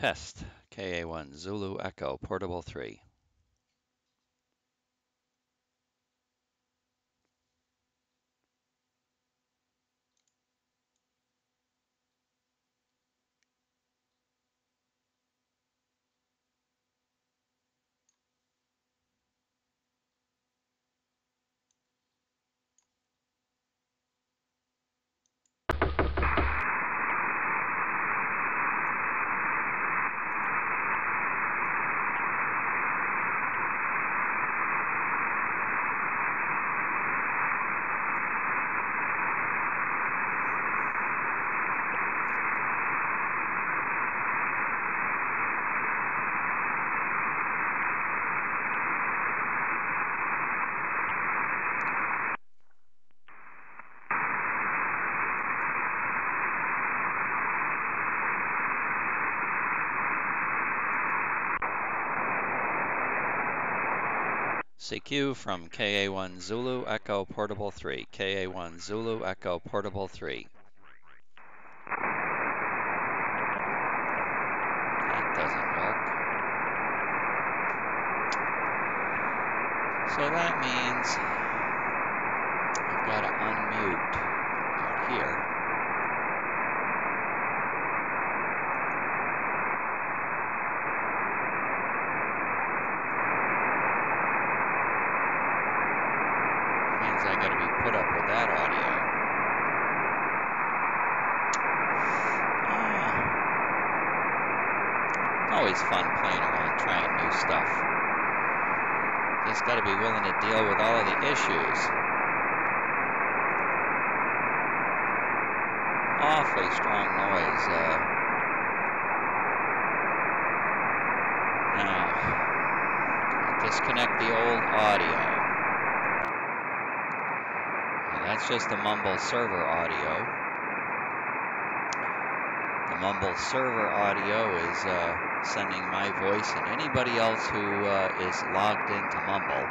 Test, KA1 Zulu Echo, Portable 3. CQ from KA1 Zulu Echo Portable 3. KA1 Zulu Echo Portable 3. That doesn't work. So that means I've got to unmute out here. I got to be put up with that audio. It's always fun playing around, trying new stuff. Just got to be willing to deal with all of the issues. Awfully strong noise. Now, I'll disconnect the old audio. That's just the Mumble server audio. The Mumble server audio is sending my voice and anybody else who is logged into Mumble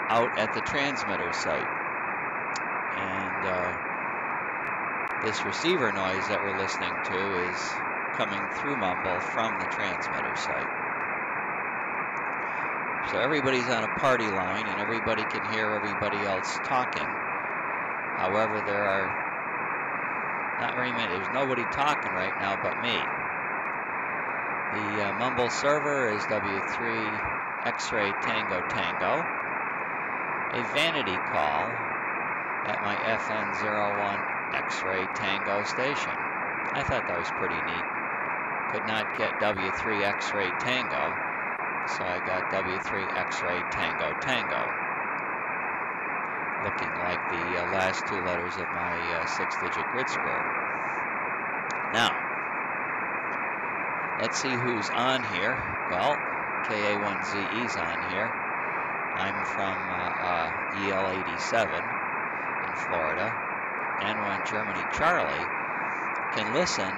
out at the transmitter site. And this receiver noise that we're listening to is coming through Mumble from the transmitter site. So everybody's on a party line and everybody can hear everybody else talking. However, there are not very many, there's nobody talking right now but me. The Mumble server is W3XTT FN01xt, a vanity call at my FN01xt station. I thought that was pretty neat. Could not get W3XTT. So I got W3XTT, looking like the last two letters of my 6-digit grid square. Now, let's see who's on here. Well, KA1ZE's on here. I'm from EL87 in Florida. N1 Germany Charlie can listen,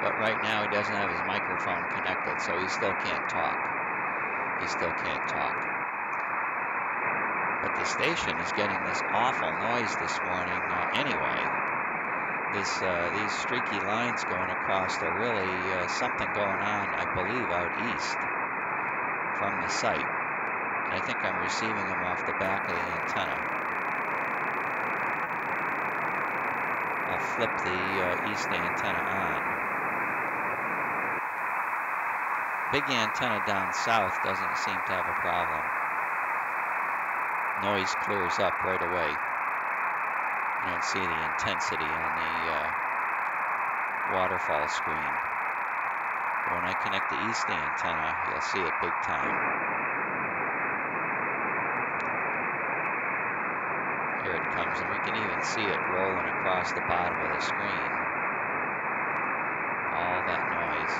but right now he doesn't have his microphone connected, so he still can't talk. He still can't talk. But the station is getting this awful noise this morning anyway. These streaky lines going across, they're really something going on, I believe, out east from the site. And I think I'm receiving them off the back of the antenna. I'll flip the east antenna on. Big antenna down south doesn't seem to have a problem. Noise clears up right away. You don't see the intensity on the waterfall screen. When I connect the east antenna, you'll see it big time. Here it comes, and we can even see it rolling across the bottom of the screen. All that noise.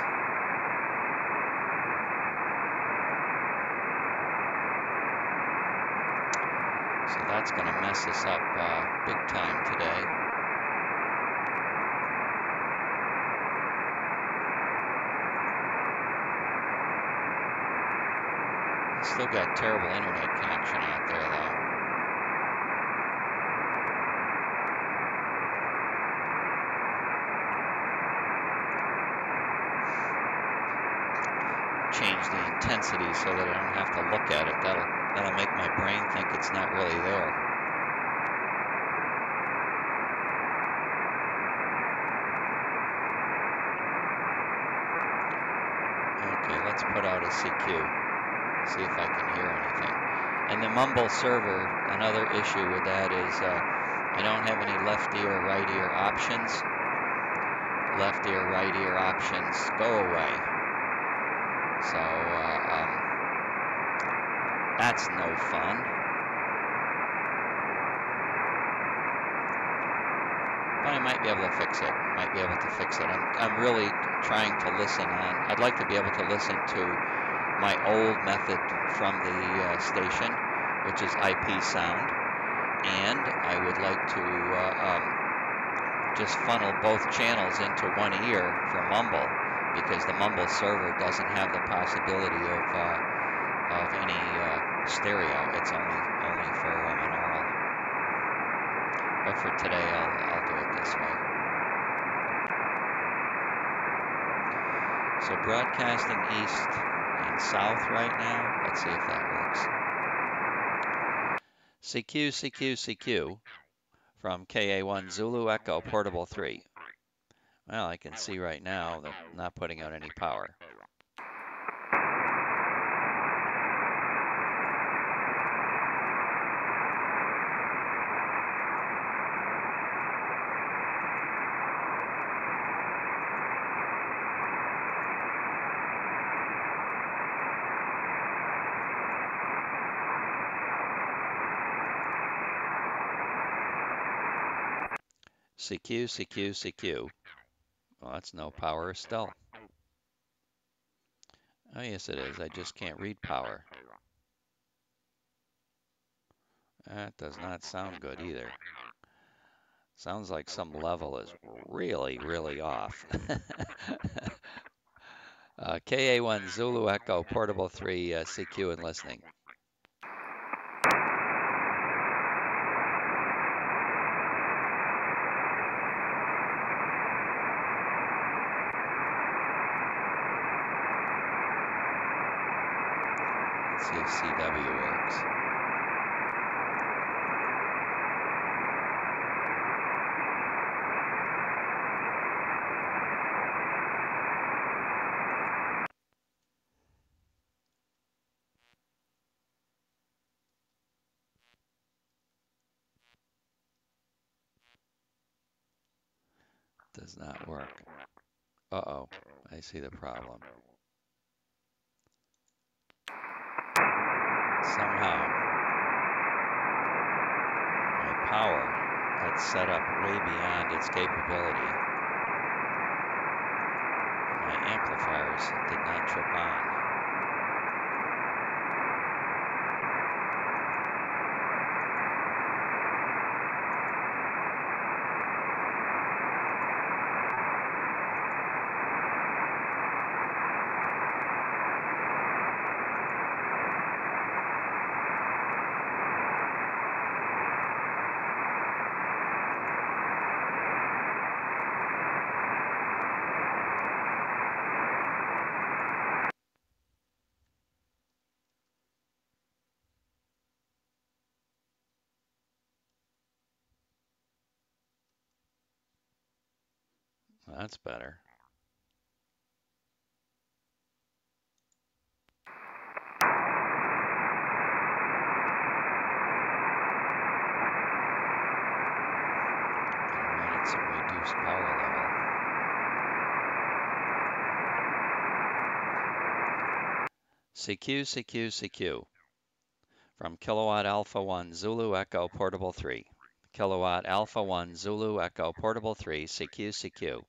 So that's going to mess us up big time today. Still got terrible internet connection out there though. change the intensity so that I don't have to look at it. That'll make my brain think it's not really there. Okay, let's put out a CQ, see if I can hear anything. And the Mumble server, another issue with that is I don't have any left ear, right ear options. Left ear, right ear options go away. So that's no fun. But I might be able to fix it. I'm really trying to listen on. I'd like to be able to listen to my old method from the station, which is IP sound. And I would like to just funnel both channels into one ear for Mumble, because the Mumble server doesn't have the possibility of any stereo. It's only for monaural. But for today, I'll do it this way. So broadcasting east and south right now. Let's see if that works. CQ, CQ, CQ from KA1 Zulu Echo Portable 3. Well, I can see right now they're not putting out any power. CQ, CQ, CQ. Well, that's no power still. Oh, yes, it is. I just can't read power. That does not sound good either. Sounds like some level is really, really off. KA1 Zulu Echo Portable 3 CQ and listening. Let's see if CW works. Does not work. Uh-oh, I see the problem. Somehow, my power got set up way beyond its capability. My amplifiers did not trip on. That's better. Run at some reduced power level. CQ, CQ, CQ. From Kilowatt Alpha 1 Zulu Echo Portable 3. Kilowatt Alpha 1 Zulu Echo Portable 3 CQ, CQ.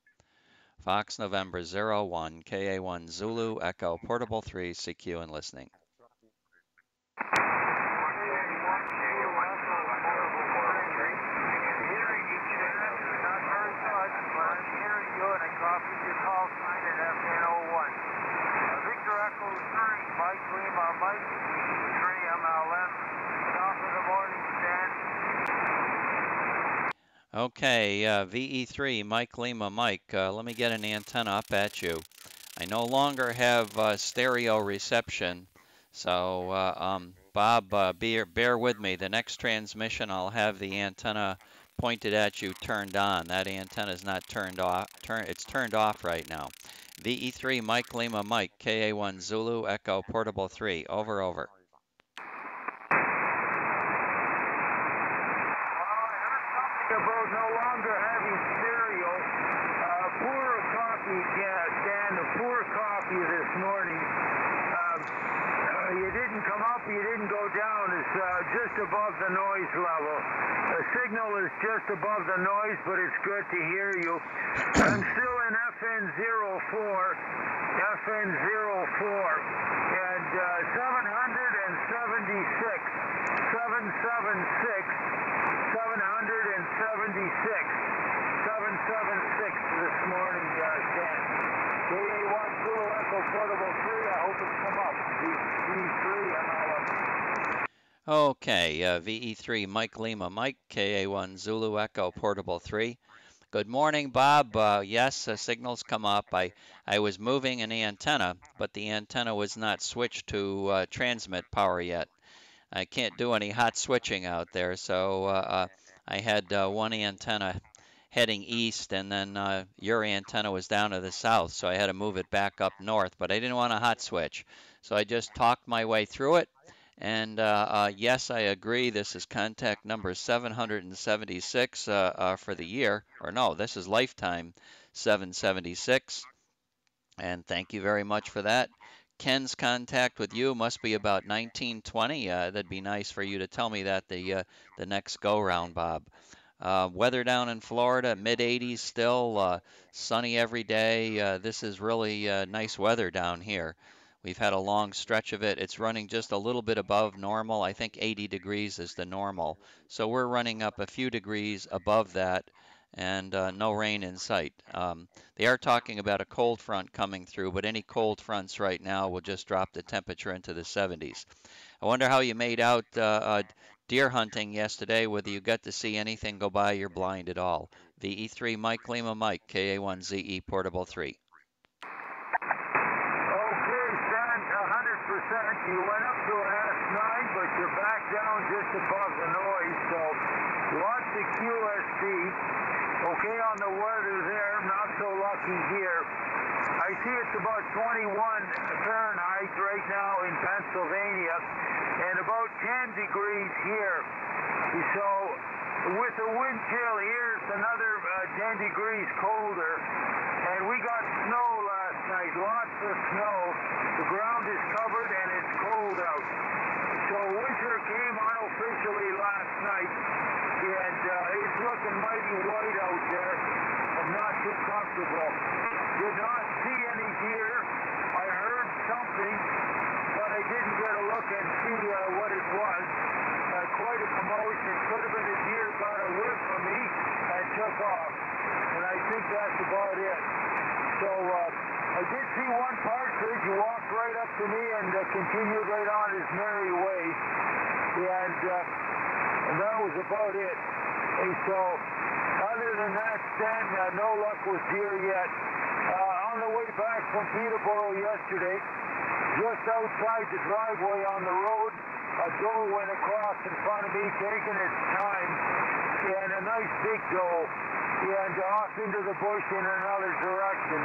Fox November 01 KA1 Zulu Echo Portable 3 CQ and listening. Okay, VE3, Mike Lima, Mike, let me get an antenna up at you. I no longer have stereo reception, so Bob, bear with me. The next transmission, I'll have the antenna pointed at you, turned on. That antenna is not turned off. It's turned off right now. VE3 Mike Lima Mike, KA1 Zulu Echo Portable 3. Over, over. About no longer having stereo. Poor copy, Dan, a poor copy this morning. You didn't come up, you didn't go down. It's just above the noise level. The signal is just above the noise, but it's good to hear you. I'm still in FN04, and 776, 776 this morning, Dan. KA1 Zulu Echo Portable 3, I hope it's come up. V3, I'm all up. Okay, VE3 Mike Lima Mike, KA1 Zulu Echo Portable 3. Good morning, Bob. Yes, signals come up. I was moving an antenna, but the antenna was not switched to transmit power yet. I can't do any hot switching out there, so I had one antenna heading east, and then your antenna was down to the south, so I had to move it back up north, but I didn't want a hot switch, so I just talked my way through it. And yes, I agree, this is contact number 776 for the year, or no, this is lifetime 776, and thank you very much for that. Ken's contact with you must be about 1920. That'd be nice for you to tell me that the next go-round, Bob. Weather down in Florida, mid-80s still, sunny every day. This is really nice weather down here. We've had a long stretch of it. It's running just a little bit above normal. I think 80 degrees is the normal. So we're running up a few degrees above that, and no rain in sight. They are talking about a cold front coming through, but any cold fronts right now will just drop the temperature into the 70s. I wonder how you made out deer hunting yesterday, whether you got to see anything go by your blind at all. VE3 Mike Lima Mike, KA1ZE Portable 3. Okay, Stan, 100%. You went up to S9, but you're back down just above the noise, so lots of QSC. Okay on the weather there, not so lucky here. I see it's about 21 Fahrenheit right now in Pennsylvania, and about 10 degrees here. So with the wind chill, here's another 10 degrees colder. And we got snow last night, lots of snow. The ground is covered and it's cold out. So winter came unofficially last night, and it's looking mighty white out there and not too comfortable. Did not see any deer. I heard something, but I didn't get a look and see what it was. Quite a commotion. Could have been a deer got a whiff from me and took off. And I think that's about it. So I did see one partridge. He walked right up to me and continued right on his merry way. And that was about it. And so other than that, Stan, no luck with deer yet. On the way back from Peterborough yesterday, just outside the driveway on the road, a doe went across in front of me, taking its time, and a nice big doe, and off into the bush in another direction.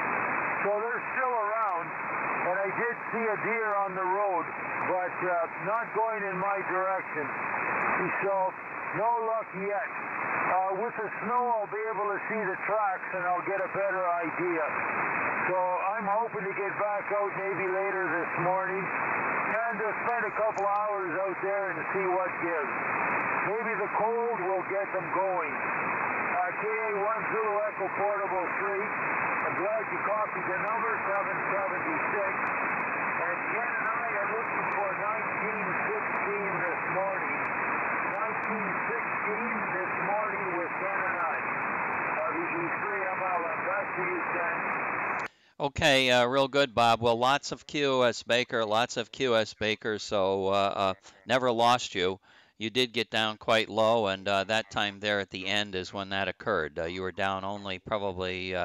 So they're still around, and I did see a deer on the road, but not going in my direction. So no luck yet. With the snow, I'll be able to see the tracks, and I'll get a better idea. So I'm hoping to get back out maybe later this morning and spend a couple hours out there and see what gives. Maybe the cold will get them going. KA1 Zulu Echo Portable 3. I'm glad you copied the number, 776. And Ken and I are looking for 1916 this morning. 1916 this morning with Ken and I. VE3 MLM. Back to you, Ken. Okay, real good, Bob. Well, lots of QS Baker, so never lost you. You did get down quite low, and that time there at the end is when that occurred. You were down only probably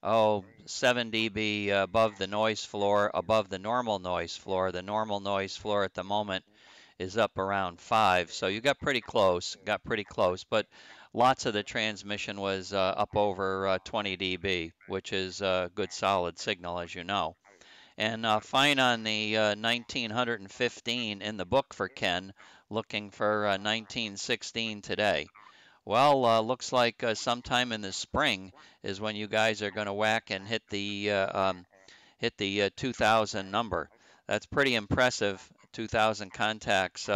7 dB above the noise floor, above the normal noise floor. The normal noise floor at the moment is up around 5, so you got pretty close, but lots of the transmission was up over 20 dB, which is a good solid signal, as you know. And fine on the 1915 in the book for Ken, looking for 1916 today. Well, looks like sometime in the spring is when you guys are going to whack and hit the 2,000 number. That's pretty impressive, 2,000 contacts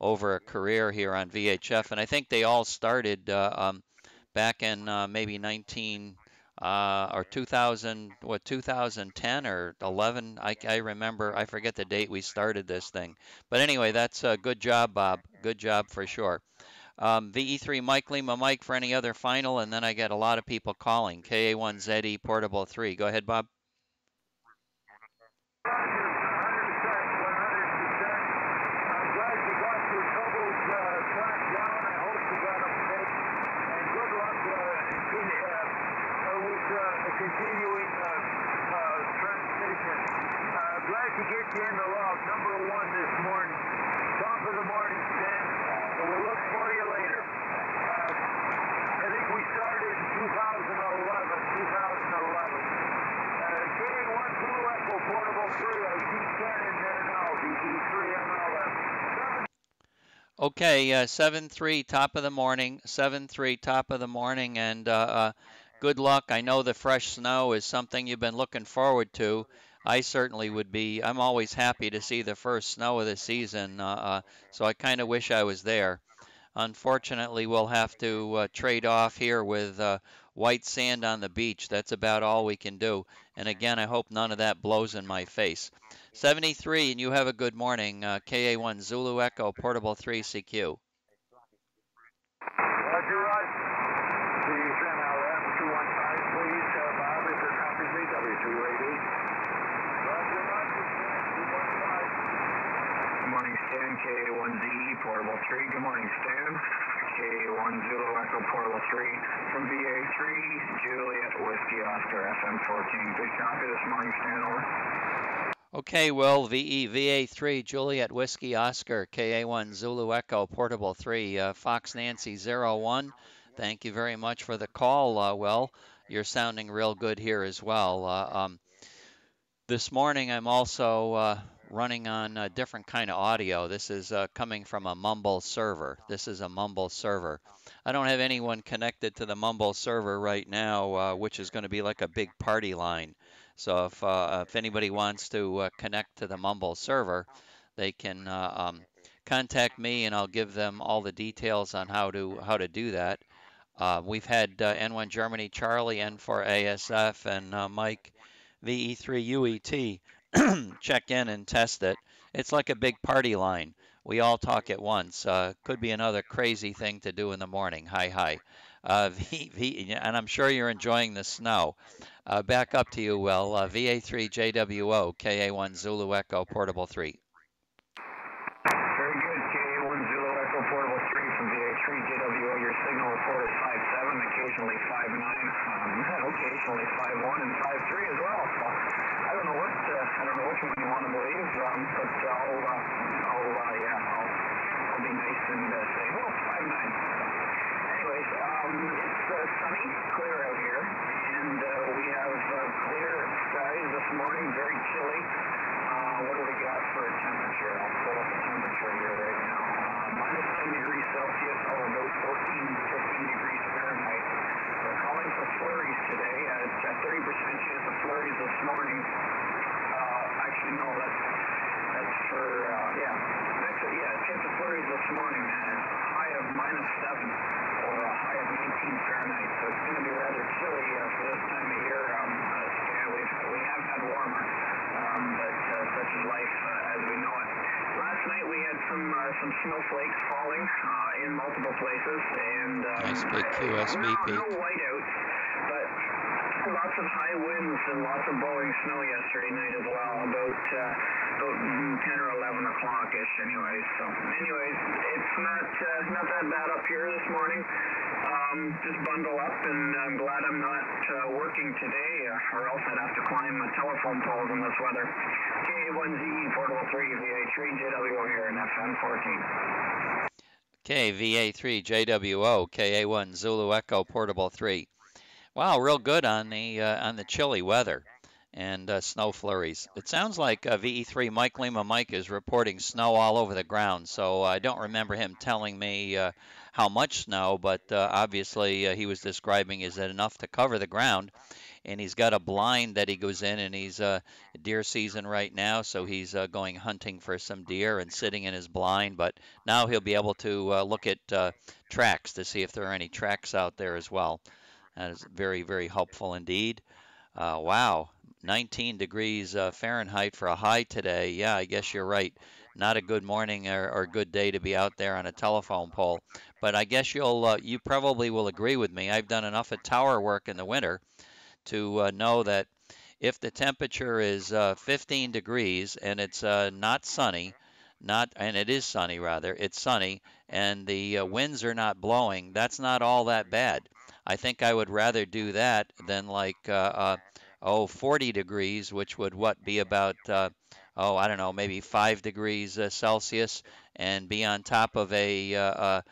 over a career here on VHF. And I think they all started back in maybe 2010 or 11. I remember, I forget the date we started this thing. But anyway, that's a good job, Bob. Good job for sure. VE3 Mike Lima Mike for any other final, and then I get a lot of people calling. KA1ZE Portable 3. Go ahead, Bob. Continuing transmission. Glad to get you in the log, number 1 this morning. Top of the morning, Stan. So we'll look for you later. I think we started in 2011. K1 Blue Echo Portable 3. I see Ken in there now. VE3 MLF. Okay, 7-3 top of the morning. 7-3 top of the morning, and good luck. I know the fresh snow is something you've been looking forward to. I certainly would be. I'm always happy to see the first snow of the season, so I kind of wish I was there. Unfortunately, we'll have to trade off here with white sand on the beach. That's about all we can do. And again, I hope none of that blows in my face. 73, and you have a good morning. KA1 Zulu Echo Portable 3 CQ. Roger, Roger. KA1ZE Portable 3. Good morning, Stan. KA1 Zulu Echo Portable 3 from VA3 Juliet Whiskey Oscar FM14. Good copy this morning, Stan. Over. Okay, well, VA3 Juliet Whiskey Oscar KA1 Zulu Echo Portable 3 Fox Nancy 01. Thank you very much for the call. Well, you're sounding real good here as well. This morning I'm also running on a different kind of audio. This is coming from a Mumble server. This is a Mumble server. I don't have anyone connected to the Mumble server right now, which is going to be like a big party line. So if anybody wants to connect to the Mumble server, they can contact me, and I'll give them all the details on how to do that. We've had N1 Germany Charlie, N4 ASF, and Mike VE3 UET check in and test it. It's like a big party line. We all talk at once. Could be another crazy thing to do in the morning. Hi. And I'm sure you're enjoying the snow. Back up to you, Will. VA3 JWO, KA1 Zulu Echo Portable 3. Very good. KA1 Zulu Echo Portable 3 from VA3 JWO. Your signal report is 5.7, occasionally 5.9, occasionally 5.1 and 5.3 as well. So I don't know which one you want to believe, but I'll be nice and say, well, 5.9. Anyways, it's sunny, clear out here, and we have clear skies this morning, very chilly. What do we got for a temperature? I'll pull up the temperature here right now. Minus 10 degrees Celsius, about 15 degrees Fahrenheit. We're calling for flurries today. It's a 30% chance of flurries this morning. Actually, no, that's for, chance of flurries this morning. High of minus 7 or a high of 19 Fahrenheit. So it's going to be rather chilly for this time of year. We have had warmer, but such is life as we know it. Last night we had some snowflakes falling in multiple places, and nice big QSBP. No whiteouts, but lots of high winds and lots of blowing snow yesterday night as well, about 10 or 11 o'clock-ish anyways. So anyways, it's not that bad up here this morning. Just bundle up, and I'm glad I'm not working today, or else I'd have to climb telephone poles in this weather. KA1ZE, Portable 3, VA3, JWO here in FN14. Okay, VA3, JWO, KA1, Zulu Echo, Portable 3. Wow, real good on the chilly weather and snow flurries. It sounds like VE3 Mike Lima Mike is reporting snow all over the ground, so I don't remember him telling me how much snow, but obviously he was describing is it enough to cover the ground, and he's got a blind that he goes in, and he's deer season right now, so he's going hunting for some deer and sitting in his blind, but now he'll be able to look at tracks to see if there are any tracks out there as well. That is very, very helpful indeed. Wow, 19 degrees Fahrenheit for a high today. Yeah, I guess you're right. Not a good morning or good day to be out there on a telephone pole. But I guess you probably will agree with me. I've done enough of tower work in the winter to know that if the temperature is 15 degrees and it's not sunny, and it is sunny rather, it's sunny, and the winds are not blowing, that's not all that bad. I think I would rather do that than like 40 degrees, which would be about I don't know, maybe 5 degrees Celsius, and be on top of a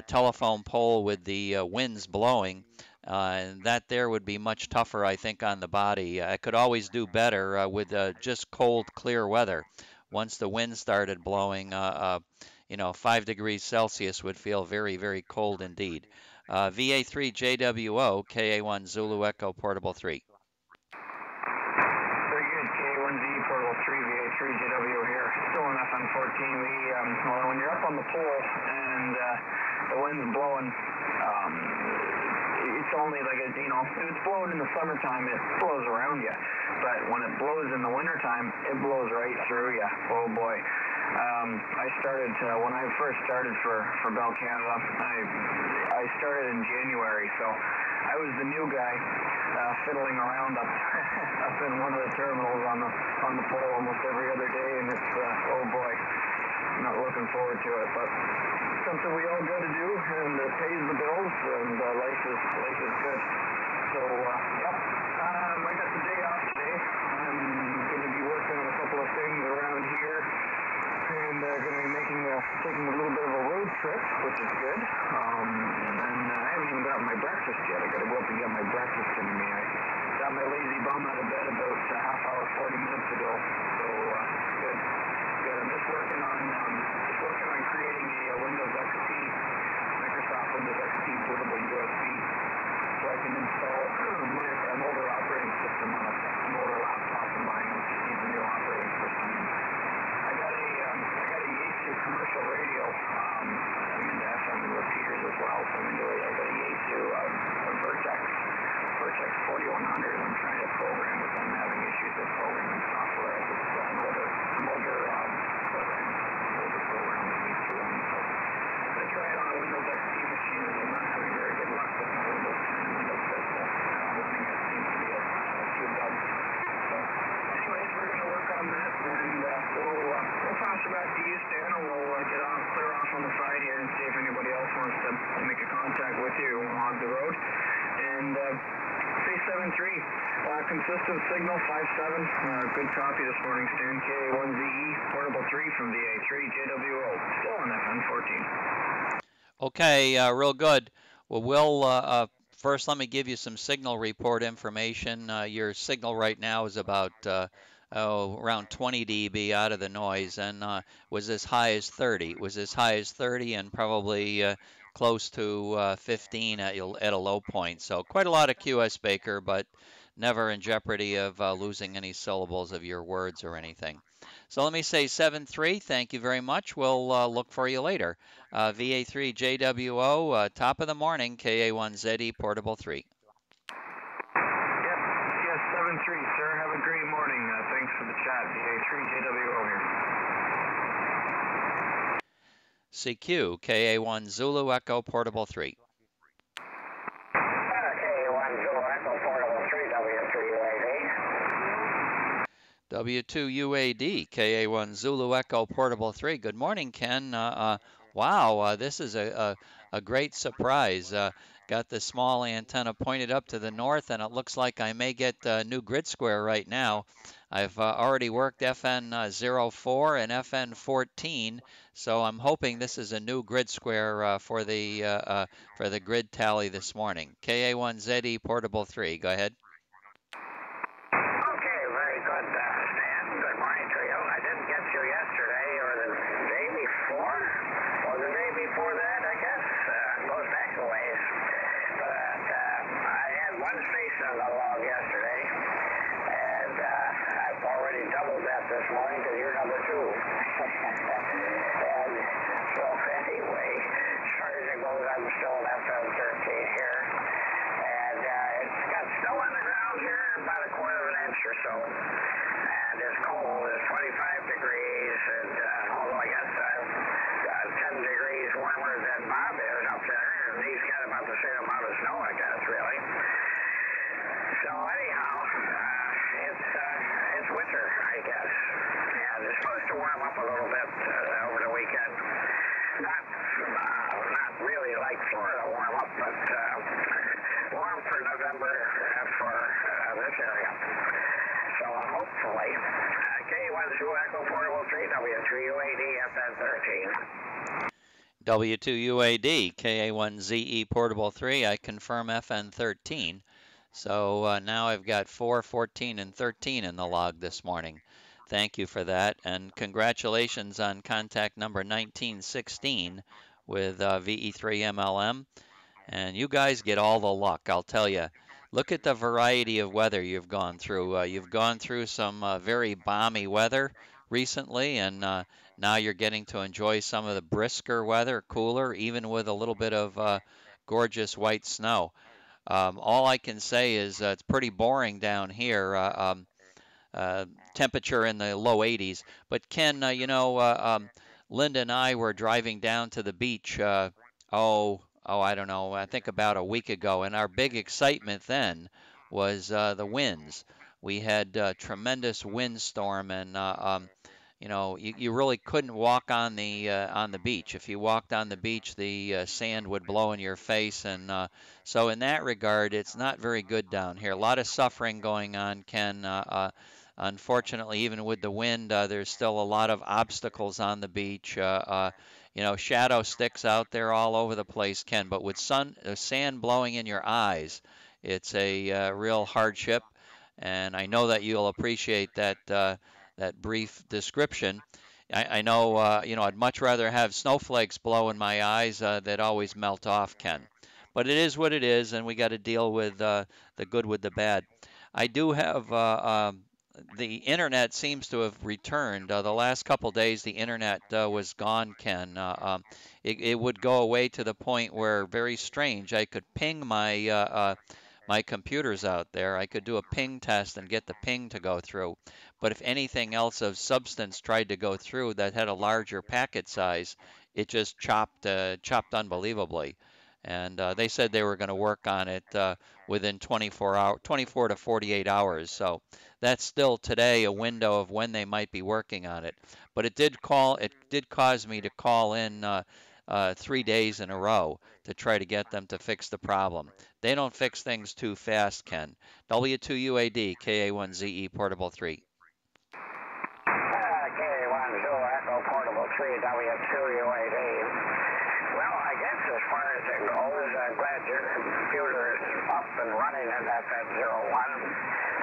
telephone pole with the winds blowing. And that there would be much tougher, I think, on the body. I could always do better with just cold, clear weather. Once the wind started blowing, 5 degrees Celsius would feel very, very cold indeed. VA3 JWO, KA1 Zulu Echo, Portable 3. Very good, KA1Z, Portable 3, VA3 JWO here. Still in FN14. When you're up on the pole and the wind's blowing, it's only like if it's blowing in the summertime, it blows around you. But when it blows in the wintertime, it blows right through you. Oh boy. I started, when I first started for Bell Canada, I started in January, so I was the new guy fiddling around up in one of the terminals on the pole almost every other day, and it's, oh boy, I'm not looking forward to it, but something we all got to do, and it pays the bills, and life is good. So, yep, I got the day off today. I'm going to be working on a couple of things around here, and going to be taking a little bit of a road trip, which is good. And I haven't even got my breakfast yet. I got to go up and get my breakfast in me. I got my lazy bum out of bed about a half hour, 40 minutes ago. So good. I'm just working on creating a Windows XP, Microsoft Windows XP bootable USB, so I can install an older operating system on an older laptop of mine, which needs a new operating system. I got a Yaesu commercial radio. I'm into FM and repeaters as well, so I'm into it. I got a Yaesu Vertex 4100. I'm trying to program it. I'm having issues with programming software. It's an older program that needs to run. So I try it on a Windows XP machine, and I'm not having very good luck with my Windows 10 and Windows Vista. Running it seems to be a few bugs. So anyways, we're going to work on that, and we'll pass it back to you, Stan, and we'll clear off on the side here and see if anybody else wants to make a contact with you along the road. And say 7-3, consistent signal 5-7. Good copy this morning, Stan. KA1ZE, Portable 3 from VA3 JWO. Still on FN14. Okay, real good. Well, we'll first let me give you some signal report information. Your signal right now is about around 20 dB out of the noise, and was as high as 30. It was as high as 30 and probably close to 15 at a low point. So quite a lot of QS Baker, but never in jeopardy of losing any syllables of your words or anything. So let me say 7-3. Thank you very much. We'll look for you later. VA3 JWO, top of the morning, KA1ZE, Portable 3. Yep, yes, 7-3, sir. Have a great morning. Thanks for the chat. VA3 JWO here. CQ, KA1 Zulu Echo, Portable 3. KA1 Zulu Echo, Portable 3, W2UAD, KA1 Zulu Echo Portable 3. Good morning, Ken. Wow, this is a great surprise. Got the small antenna pointed up to the north, and it looks like I may get a new grid square right now. I've already worked FN04 and FN14, so I'm hoping this is a new grid square for the grid tally this morning. KA1ZE Portable 3. Go ahead. Okay, very good, Stan. Good morning to you. I didn't get you yesterday or the day before, or the day before that, I guess. Goes back a ways. But I had one station on the log yesterday, and I've already doubled that this morning because you're number 2. And so anyway, as far as it goes, I'm still in FN13 here. And it's got snow on the ground here, about a quarter of an inch or so. And it's cold. It's 25 degrees. And although I guess I'm 10 degrees warmer than Bob is up there, and he's got about the same amount of snow, I guess, really. So anyhow, it's winter, I guess. And it's supposed to warm up a little bit over the weekend. Not really like Florida warm up, but warm for November for this area. So hopefully, K1 Zulu Echo Portable 3, W3UAD FN13. W2UAD, KA1ZE Portable 3, I confirm FN13. So now I've got 4, 14, and 13 in the log this morning. Thank you for that, and congratulations on contact number 1916 with VE3MLM. And you guys get all the luck, I'll tell you. Look at the variety of weather you've gone through. You've gone through some very balmy weather recently, and now you're getting to enjoy some of the brisker weather, cooler, even with a little bit of gorgeous white snow. All I can say is it's pretty boring down here. Temperature in the low 80s. But Ken, Linda and I were driving down to the beach, I don't know, I think about a week ago, and our big excitement then was the winds. We had tremendous windstorm, and you really couldn't walk on the beach. If you walked on the beach, the sand would blow in your face, and so in that regard, it's not very good down here. A lot of suffering going on, Ken. Unfortunately, even with the wind, there's still a lot of obstacles on the beach. Shadow sticks out there all over the place, Ken. But with sand blowing in your eyes, it's a real hardship. And I know that you'll appreciate that brief description. I know, I'd much rather have snowflakes blow in my eyes that always melt off, Ken. But it is what it is, and we got to deal with the good with the bad. I do have the internet seems to have returned. The last couple days, the internet was gone, Ken. It would go away to the point where, very strange, I could ping my computers out there. I could do a ping test and get the ping to go through. But if anything else of substance tried to go through that had a larger packet size, it just chopped unbelievably. And they said they were going to work on it within 24 to 48 hours. So that's still today a window of when they might be working on it. But it did cause me to call in 3 days in a row to try to get them to fix the problem. They don't fix things too fast, Ken. W2UAD, KA1ZE Portable 3. KA1 Zulu Echo Portable 3, W2UAD. Well, I guess as far as it goes, I'm glad your computer is up and running in FN01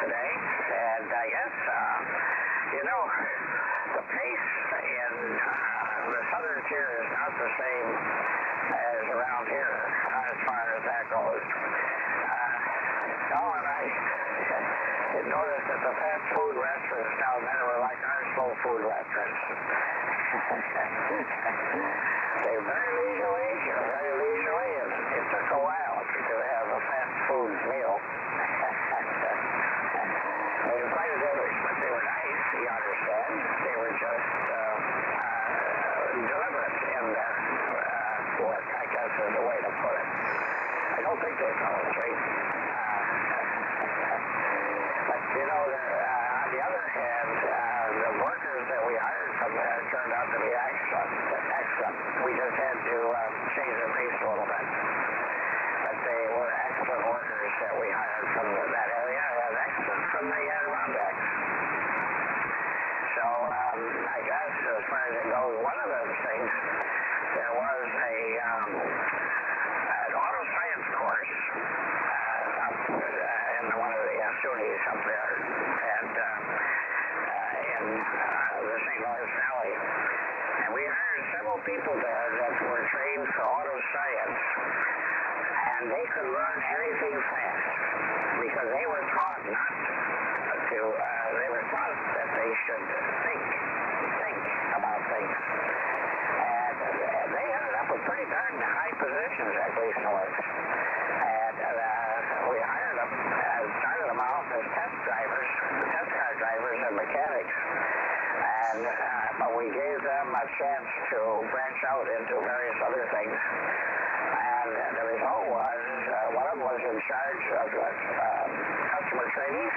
today. And I guess, the pace in the southern tier is not the same as around here as far as that goes. And I noticed that the fast food restaurants down there were like our slow food restaurants. They're very leisurely, and it took a while to have a fast food meal. They were quite a difference, but they were nice, you understand. They were just deliberate in their work, I guess is the way to put it. I don't think they follow straight. But, on the other hand, in the St. Lawrence Valley. And we hired several people there that were trained for auto science. And they could learn anything fast because they were taught not to, they were taught that they should think about things. And they ended up with pretty darn high positions at Waste North. And we hired them and started them out as test car drivers and mechanics. And but we gave them a chance to branch out into various other things. And the result was one of them was in charge of customer training.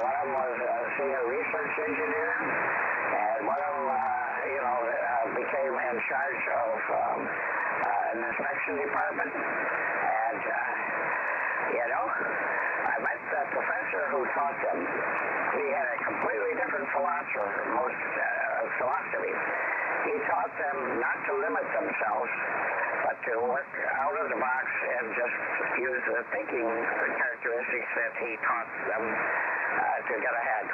One of them was a senior research engineer, and one of them, became in charge of an inspection department. And I met the professor who taught them. He had a completely different philosophy. He taught them not to limit themselves, but to work out of the box and just use the thinking characteristics that he taught them to get ahead.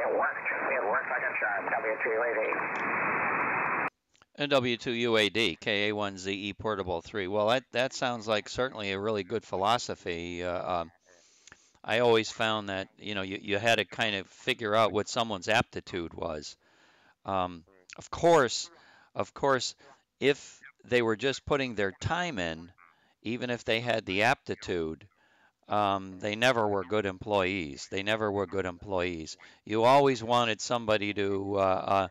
It worked. It worked like a charm. W3UAD. And W2UAD, KA1ZE Portable 3. Well, that sounds like certainly a really good philosophy. I always found that, you had to kind of figure out what someone's aptitude was. Of course, if they were just putting their time in, even if they had the aptitude, they never were good employees. You always wanted somebody to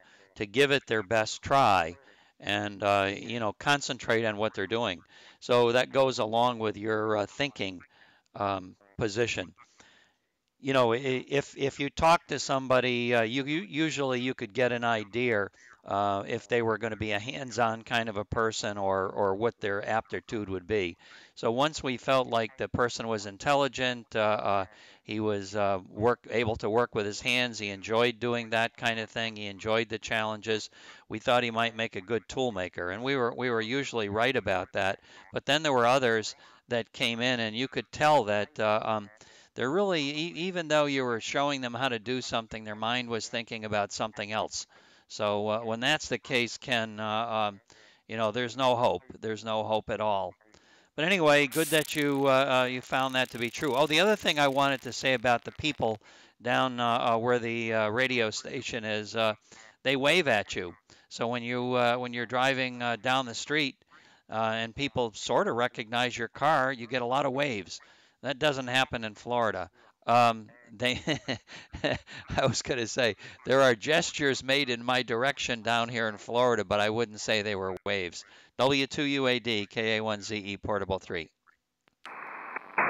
give it their best try and, concentrate on what they're doing. So that goes along with your thinking position. If you talk to somebody, usually you could get an idea if they were going to be a hands-on kind of a person or what their aptitude would be. So once we felt like the person was intelligent, he was able to work with his hands, he enjoyed doing that kind of thing, he enjoyed the challenges, we thought he might make a good tool maker, and we were usually right about that. But then there were others that came in, and you could tell that they're really, even though you were showing them how to do something, their mind was thinking about something else. So when that's the case, Ken, there's no hope. There's no hope at all. But anyway, good that you found that to be true. Oh, the other thing I wanted to say about the people down where the radio station is, they wave at you. So when you're driving down the street and people sort of recognize your car, you get a lot of waves. That doesn't happen in Florida. I was going to say, there are gestures made in my direction down here in Florida, but I wouldn't say they were waves. W2UAD, KA1ZE Portable 3. Well,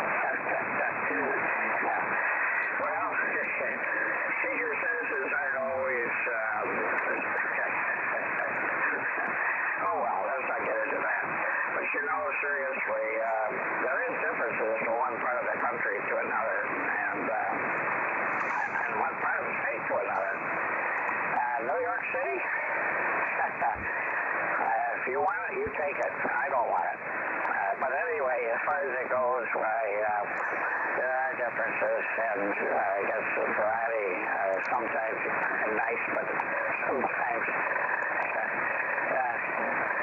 senior citizens aren't always, oh well, let's not get into that. But seriously, there is differences from one part of the country to another, and one part of the state to another. New York City, if you want it, you take it. I don't want it. But anyway, as far as it goes, there are differences, and I guess the variety sometimes nice, but sometimes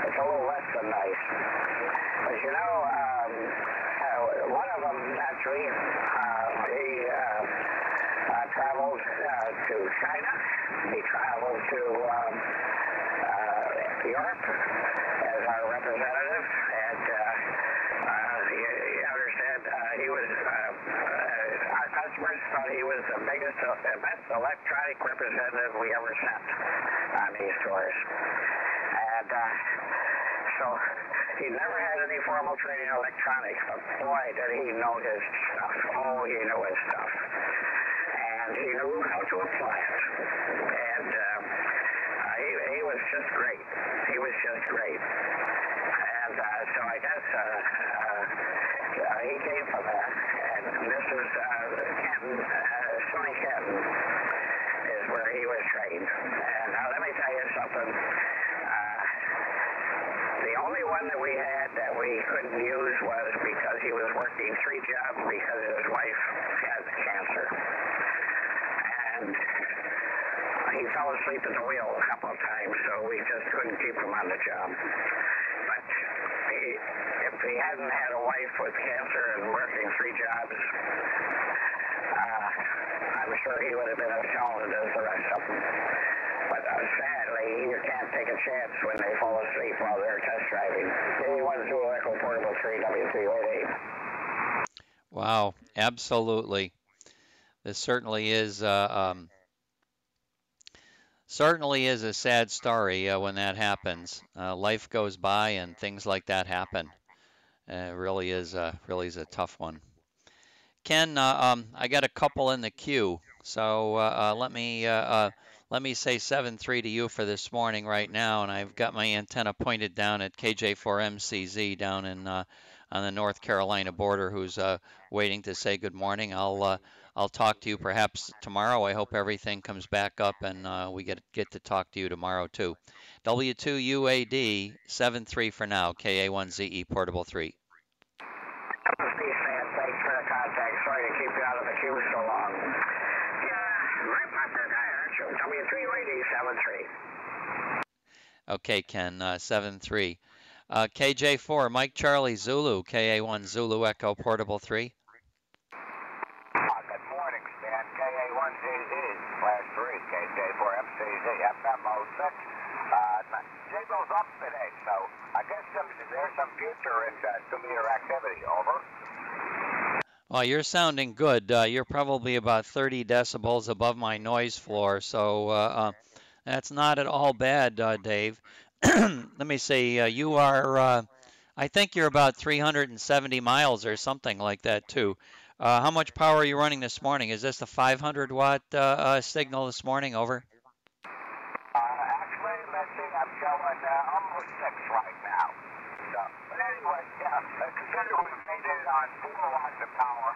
it's a little less than nice. But one of them actually, he traveled to China. He traveled to Europe as our representative, and he understood he was, our customers thought he was the best electronic representative we ever sent on these tours. And so he never had any formal training in electronics, but boy, did he know his stuff. Oh, he knew his stuff. And he knew how to apply it. And he was just great. He was just great. And so I guess he came from there. And this is Canton, Stony Canton is where he was trained. And now let me tell you something. The only one that we had that we couldn't use was because he was working 3 jobs because his wife had cancer. and he fell asleep at the wheel a couple of times, so we just couldn't keep him on the job. But if he hadn't had a wife with cancer and working 3 jobs, I'm sure he would have been as talented as the rest of them. But sadly, you can't take a chance when they fall asleep while they're test driving. KA1 Zulu Echo Portable 3 W3XTT. Wow, absolutely. This certainly is a sad story when that happens. Life goes by and things like that happen. It really is a tough one. Ken, I got a couple in the queue, so let me say 7-3 to you for this morning right now, and I've got my antenna pointed down at KJ4MCZ down in on the North Carolina border, who's waiting to say good morning. I'll talk to you perhaps tomorrow. I hope everything comes back up and we get to talk to you tomorrow too. W2UAD 7-3 for now. KA1ZE Portable 3. Thanks for the contact. Sorry to keep you out of the queue so long. Yeah, right about that guy, aren't you? W3UAD 7-3. Okay, Ken, 7-3. KJ4, Mike Charlie Zulu, KA1 Zulu Echo Portable 3. Good morning, Stan. KA1ZZ/3, KJ4MCZ FM06. Signal's up today, so I guess there's some future in 2-meter activity. Over. Well, you're sounding good. You're probably about 30 decibels above my noise floor, so that's not at all bad, Dave. Let me see. You are, I think you're about 370 miles or something like that, too. How much power are you running this morning? Is this the 500-watt signal this morning? Over. Actually, let's see, I'm showing almost 6 right now. So, but anyway, yeah, consider we made it on 4 watts of power.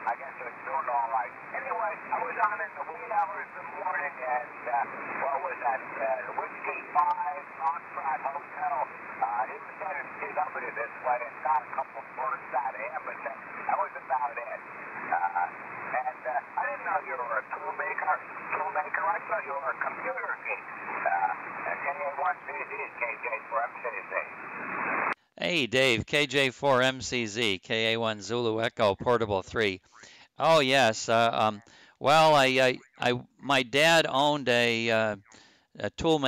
I guess it's doing all right. Anyway, I was on in the wee hours this morning, and what was that? Whiskey 5, Oxford Hotel. He was headed TW this way and got a couple of birds out of him, but that was about it. And I didn't know you were a toolmaker. I thought you were a computer geek. KA1ZZ, KJ4MCZ. Hey, Dave, KJ4MCZ, KA1 Zulu Echo Portable 3. Oh, yes. Well, my dad owned a tool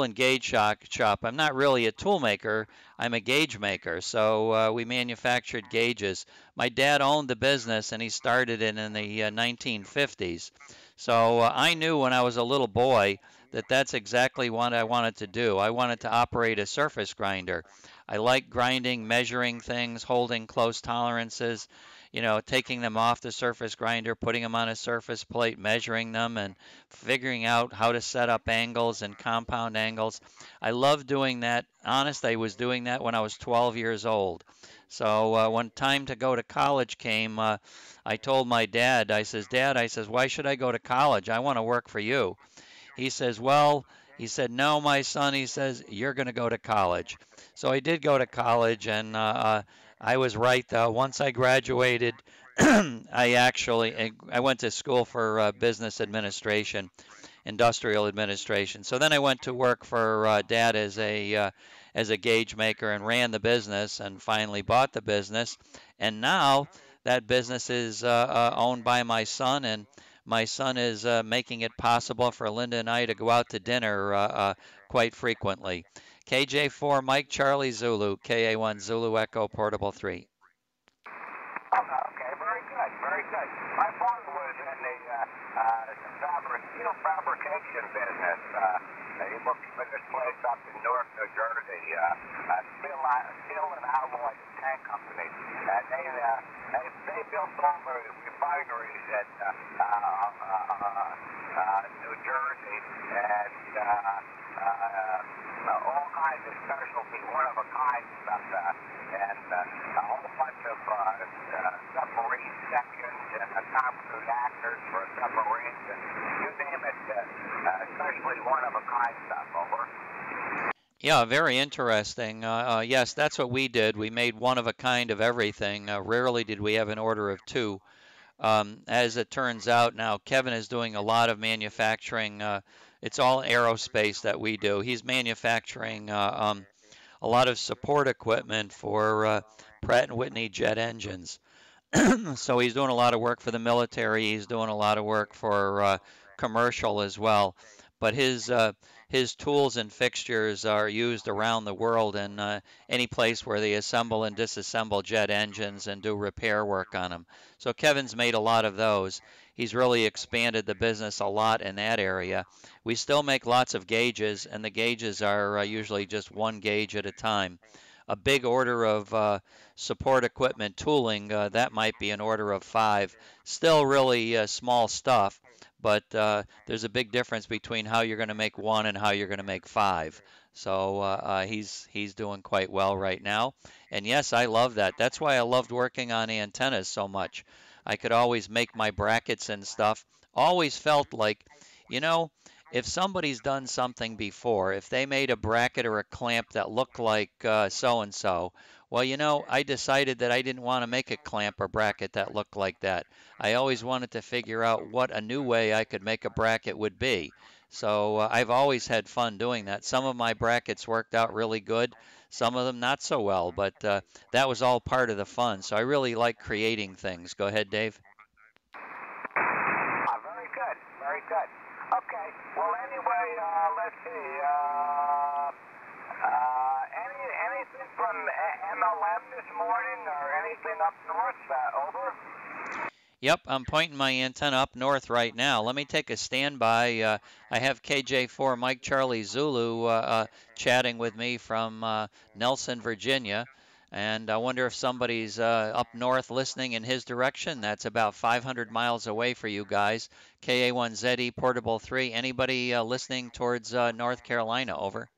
and gauge shop. I'm not really a tool maker. I'm a gauge maker. So we manufactured gauges. My dad owned the business, and he started it in the 1950s. So I knew when I was a little boy that that's exactly what I wanted to do. I wanted to operate a surface grinder. I like grinding, measuring things, holding close tolerances, you know, taking them off the surface grinder, putting them on a surface plate, measuring them, and figuring out how to set up angles and compound angles. I love doing that. Honest, I was doing that when I was 12 years old. So when time to go to college came, I told my dad, I says, Dad, I says, why should I go to college? I want to work for you. He says, well, he said, no, my son, he says, you're going to go to college. So I did go to college, and I was right. Once I graduated, I went to school for business administration, industrial administration. So then I went to work for Dad as a gauge maker and ran the business and finally bought the business. And now that business is owned by my son, and my son is making it possible for Linda and I to go out to dinner quite frequently. KJ4 Mike Charlie Zulu, KA1 Zulu Echo Portable 3. Okay, very good, very good. My father was in the steel fabrication business. He worked for this place up in Newark, New Jersey, steel and alloy tank company. And they built all the refineries at New Jersey, and all kinds of specialty, one-of-a-kind stuff, and a whole bunch of submarine sections and atomic reactors for submarines, and you name it, especially one-of-a-kind stuff. Over. Yeah, very interesting. Yes, that's what we did. We made one of a kind of everything. Rarely did we have an order of two. As it turns out now, Kevin is doing a lot of manufacturing. It's all aerospace that we do. He's manufacturing a lot of support equipment for Pratt & Whitney jet engines. So he's doing a lot of work for the military. He's doing a lot of work for commercial as well. But his tools and fixtures are used around the world in any place where they assemble and disassemble jet engines and do repair work on them. So Kevin's made a lot of those. He's really expanded the business a lot in that area. We still make lots of gauges, and the gauges are usually just one gauge at a time. A big order of support equipment tooling, that might be an order of 5. Still really small stuff, but there's a big difference between how you're going to make 1 and how you're going to make 5. So he's doing quite well right now. And yes, I love that. That's why I loved working on antennas so much. I could always make my brackets and stuff. Always felt like, you know, if somebody's done something before, if they made a bracket or a clamp that looked like so-and-so, well, you know, I decided that I didn't want to make a clamp or bracket that looked like that. I always wanted to figure out what a new way I could make a bracket would be. So I've always had fun doing that. Some of my brackets worked out really good, some of them not so well, but that was all part of the fun. So I really like creating things. Go ahead, Dave. Very good, very good. Okay, well anyway, let's see, anything from MLM this morning or anything up north, over? Yep, I'm pointing my antenna up north right now. Let me take a standby. I have KJ4 Mike Charlie Zulu chatting with me from Nelson, Virginia. And I wonder if somebody's up north listening in his direction. That's about 500 miles away for you guys. KA1ZE Portable 3. Anybody listening towards North Carolina? Over.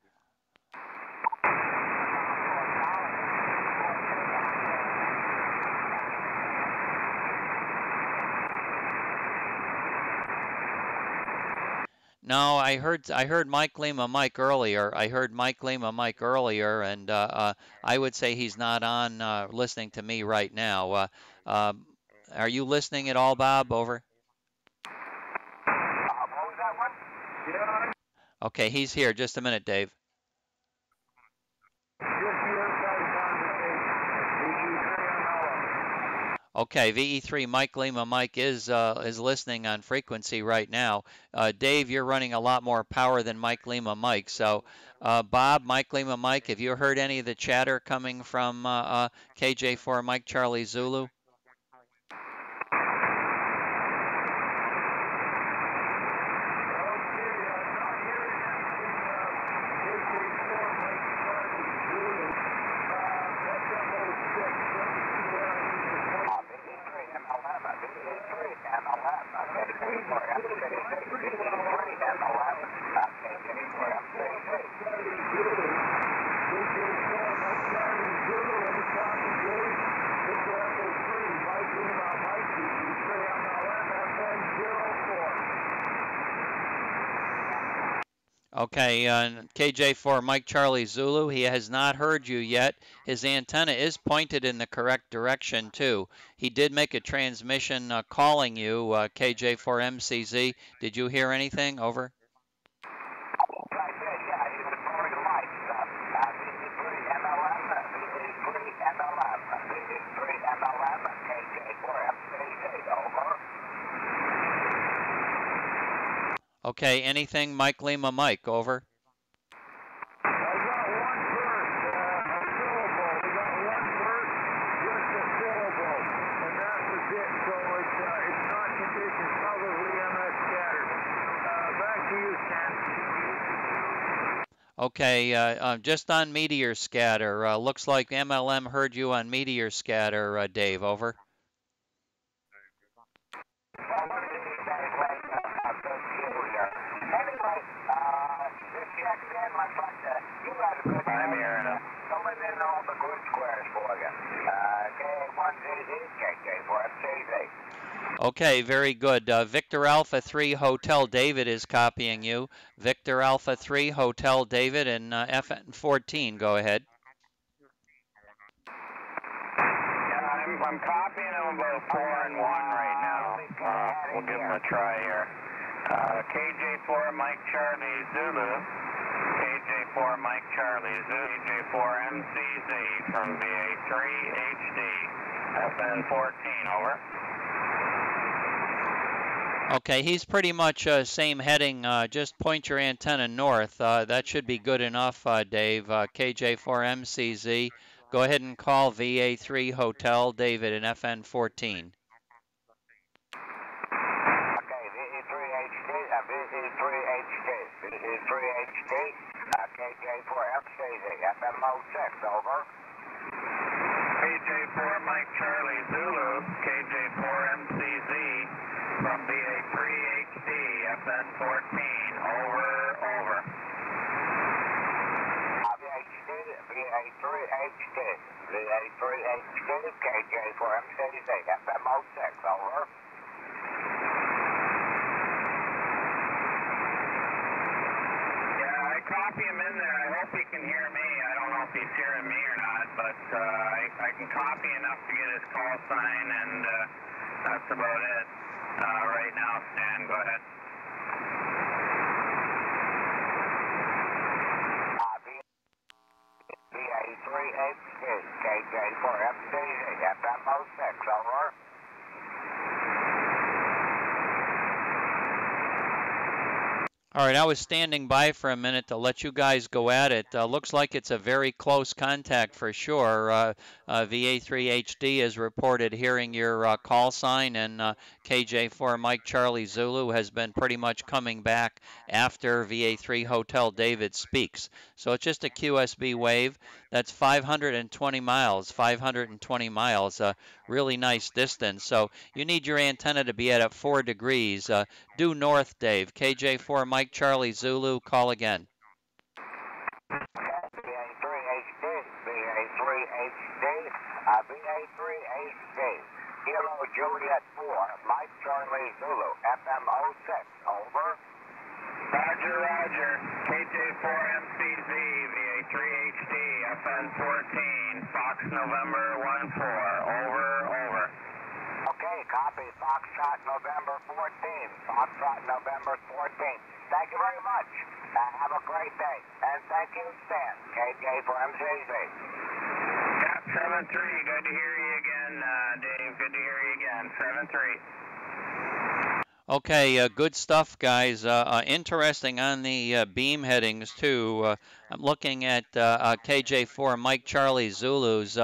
No, I heard Mike Lima Mike earlier. I heard Mike Lima Mike earlier, and I would say he's not on listening to me right now. Are you listening at all, Bob? Over. What was that one? Yeah. Okay, he's here. Just a minute, Dave. Okay, VE3 Mike Lima Mike is listening on frequency right now. Dave, you're running a lot more power than Mike Lima Mike. So, Bob, Mike Lima Mike, have you heard any of the chatter coming from KJ4 Mike Charlie Zulu? Okay, KJ4 Mike Charlie Zulu, he has not heard you yet. His antenna is pointed in the correct direction, too. He did make a transmission calling you, KJ4 MCZ. Did you hear anything? Over. Okay, anything Mike Lima Mike, over. I got one burst, a syllable. We got one burst, just a syllable, and that was it. So it's not conditioned, probably MS scattered. Back to you, Ken. Okay, just on meteor scatter. Looks like MLM heard you on meteor scatter, Dave, over. I'm hearing him. Someone in all the good squares for you. KA1ZE, KJ4MCZ. Okay, very good. Victor Alpha 3 Hotel David is copying you. Victor Alpha 3 Hotel David and FN14. Go ahead. Yeah, I'm copying him about 4 and 1 right now. We'll give them a try here. KJ4 Mike Charlie Zulu. KJ4 Mike Charlie Zulu. KJ4 MCZ from W3XTT FN01xt, over. Okay, he's pretty much same heading. Just point your antenna north. That should be good enough, Dave. KJ4MCZ. Go ahead and call VA3 Hotel David in FN14. Okay, VA3XT, VA3XT, KJ4MCZ, FM06, over. KJ4 Mike Charlie Zulu, KJ4MCZ from VA3XT, FN14, over. VA3XT, KJ4MCZ, FM06, over. Yeah, I copy him in there. I hope he can hear me. I don't know if he's hearing me or not, but I can copy enough to get his call sign, and that's about it. Right now, Stan, go ahead. VA3XT, KJ4MCZ, FM06, over. All right, I was standing by for a minute to let you guys go at it. Looks like it's a very close contact for sure. VA3HD is reported hearing your call sign, and KJ4 Mike Charlie Zulu has been pretty much coming back after VA3 Hotel David speaks. So it's just a QSB wave. That's 520 miles, 520 miles, really nice distance. So you need your antenna to be at 4 degrees. Due north, Dave. KJ4 Mike Charlie Zulu, call again. VA3HD, Kilo Juliet 4, Mike Charlie Zulu, FM06, over. Roger. KJ4MCZ, VA3XT, FN14, Fox November 14, over. Okay, copy, Foxtrot November 14, Foxtrot November 14. Thank you very much. Have a great day. And thank you, Stan, KJ4MCZ. Yeah, 7-3, good to hear you again, Dave, good to hear you again, 7-3. Okay, good stuff, guys. Interesting on the beam headings, too. I'm looking at KJ4 Mike Charlie Zulu's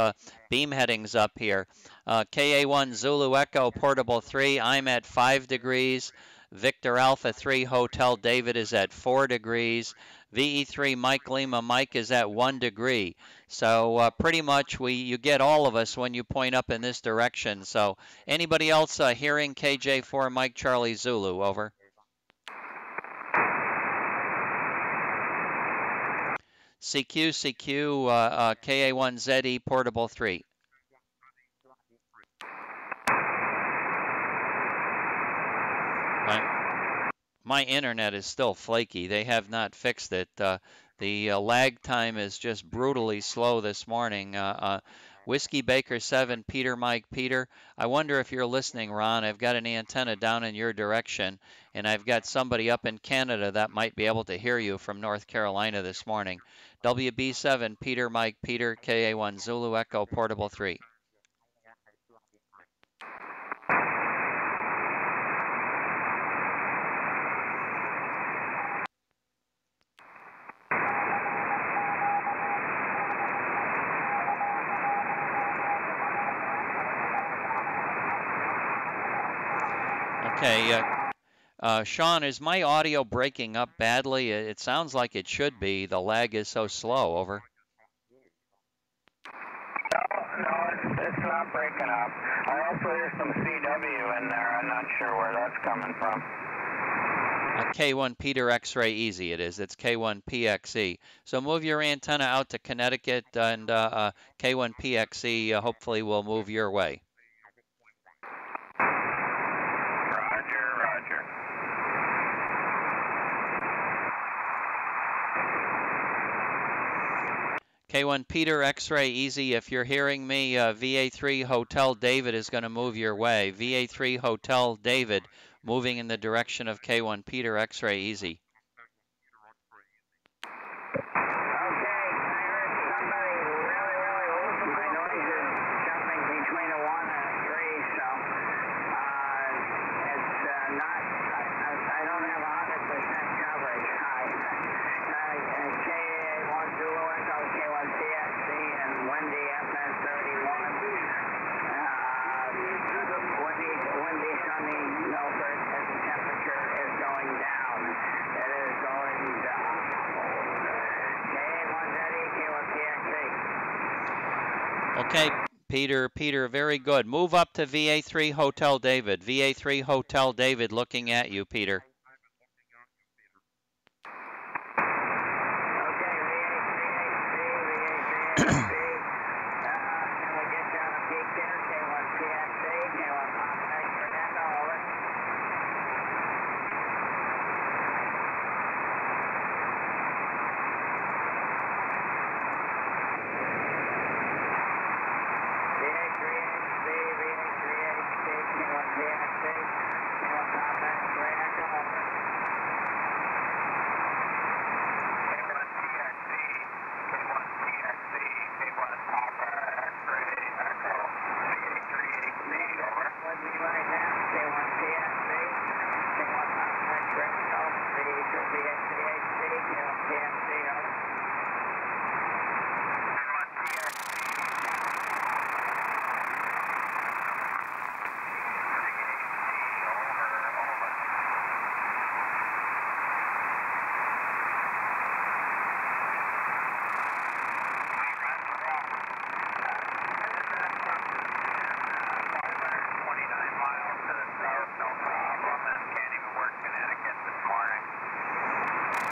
beam headings up here. KA1 Zulu Echo Portable 3, I'm at 5 degrees. Victor Alpha 3 Hotel David is at 4 degrees. VE3 Mike Lima Mike is at 1 degree. So pretty much you get all of us when you point up in this direction. So anybody else hearing KJ4 Mike Charlie Zulu, over? CQ KA1ZE Portable 3. My internet is still flaky. They have not fixed it. The lag time is just brutally slow this morning. Whiskey Baker 7, Peter Mike Peter. I wonder if you're listening, Ron. I've got an antenna down in your direction, and I've got somebody up in Canada that might be able to hear you from North Carolina this morning. WB7, Peter Mike Peter, KA1 Zulu Echo Portable 3. Okay, Sean, is my audio breaking up badly? It sounds like it should be. The lag is so slow, over. No, it's not breaking up. I also hear some CW in there. I'm not sure where that's coming from. K1 Peter X-ray easy it is. It's K1 PXE. So move your antenna out to Connecticut, and K1 PXE hopefully will move your way. K1 Peter X-ray easy. If you're hearing me, VA3 Hotel David is going to move your way. VA3 Hotel David, moving in the direction of K1 Peter X-ray easy. Okay, Peter, very good. Move up to VA3 Hotel David. VA3 Hotel David looking at you, Peter.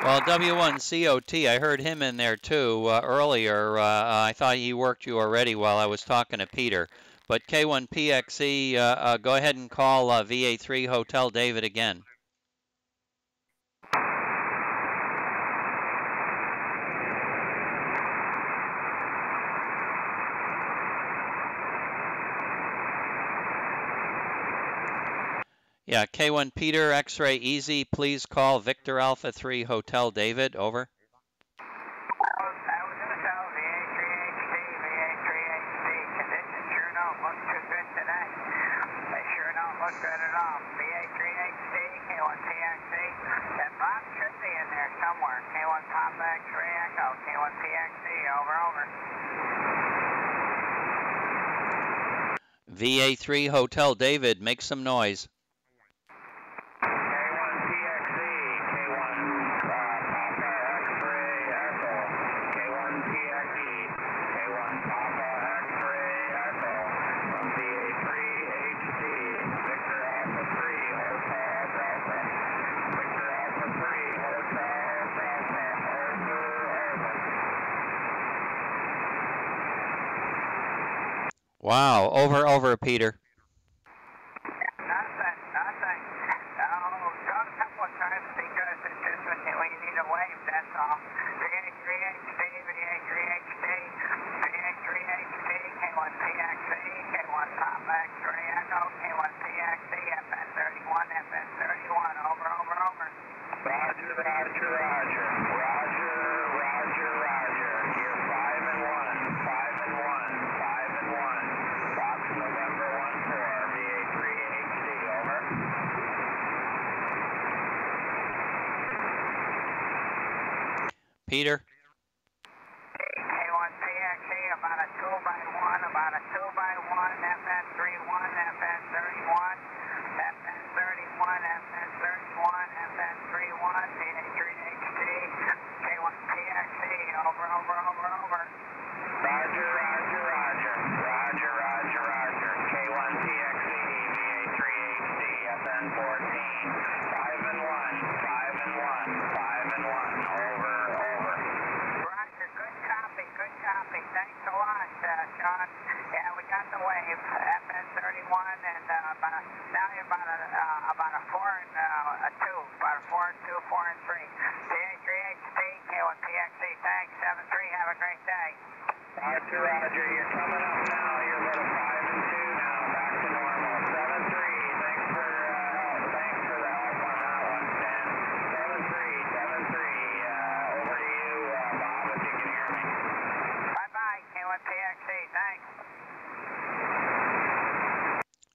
Well, W3XTT, I heard him in there too earlier. I thought he worked you already while I was talking to Peter. But K1PXE, go ahead and call VA3 Hotel David again. Yeah, K1 Peter, X-ray easy, please call Victor Alpha 3 Hotel David, over. I was going to tell VA3XT, conditions sure don't look too good today. They sure don't look good at all. VA3XT, K1PXE, that Bob should be in there somewhere. K1 Papa X-ray Echo, K1PXE, over. VA3 Hotel David, make some noise. Wow, over, Peter. Nothing. Oh, got a couple of times because it's just when you need a wave, that's all. VA3XT, K1PXE, K1 Papa X-ray Echo, K1PXE, FN31, FN31, over. Roger. You're 5 and 1. Fox November 14, VA3XT, over. Peter. K1PXE, about a 2x1, FN31, FN31, FN31, VA3XT, K1PXE, over. Roger. K1PXE, VA3XT, FN14, 5 and 1, over.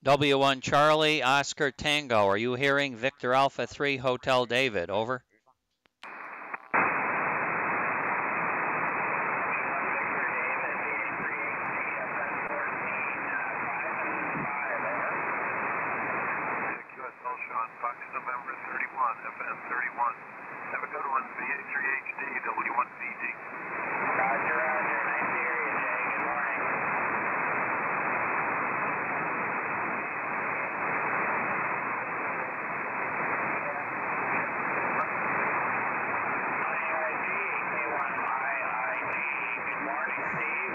W1 Charlie, Oscar Tango. Are you hearing Victor Alpha 3 Hotel David? Over. November 31, FN01. Have a good one, W3XTT FN01xt. Roger, roger. Nice to hear you, Jay. Good morning. Good morning, Steve.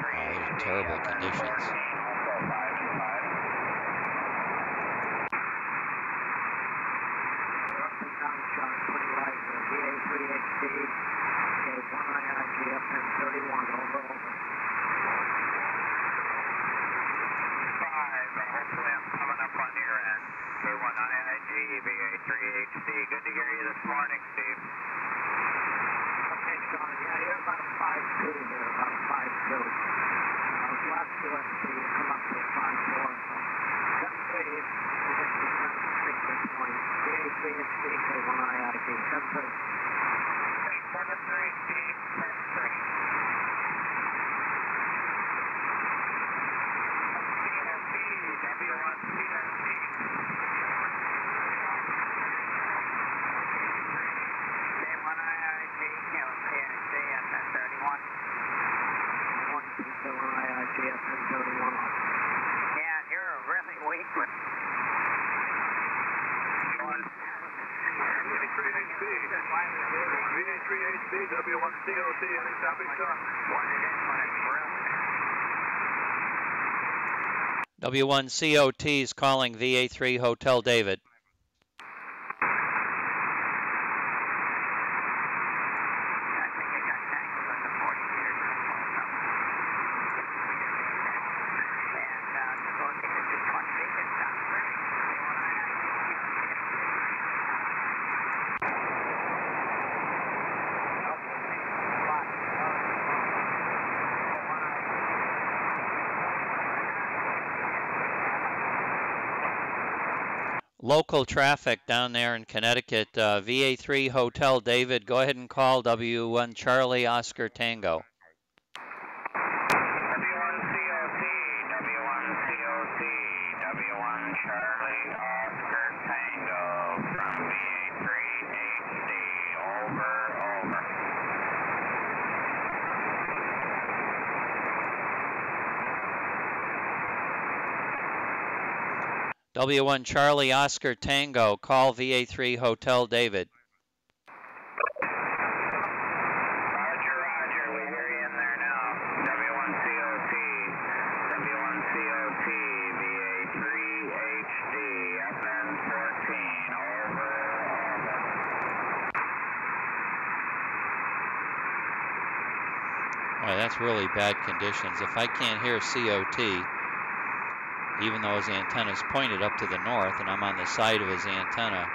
Oh, these are terrible conditions. W3XTT FN01 over. 5, hopefully I'm coming up on your end. K1IIG, VA3HC. Good to hear you this morning, Steve. Okay, Sean, yeah, you're about 5'2" there, about 5'2". Last USP, you come up to 5'4". So 730, you get to 7'6" this morning. VA3HC, K1IIG, 730. 7'3", Steve, 7'3". Yeah, you're really weak with V3HC, W1COT, any stopping time? W1COT is calling VA3 Hotel David. Local traffic down there in Connecticut, VA3 Hotel David, go ahead and call W1 Charlie Oscar Tango. W1COT, W1 Charlie Oscar Tango from VA3HC, over. W1 Charlie Oscar Tango, call VA3 Hotel David. Roger, we hear you in there now. W1COT, VA3HD, FN14, over. Boy, that's really bad conditions. If I can't hear COT, even though his antenna is pointed up to the north and I'm on the side of his antenna,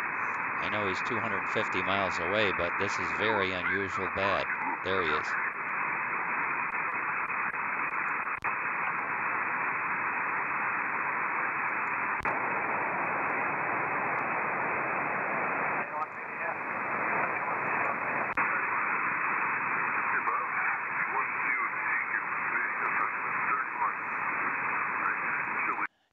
I know he's 250 miles away, but this is very unusual bad. There he is.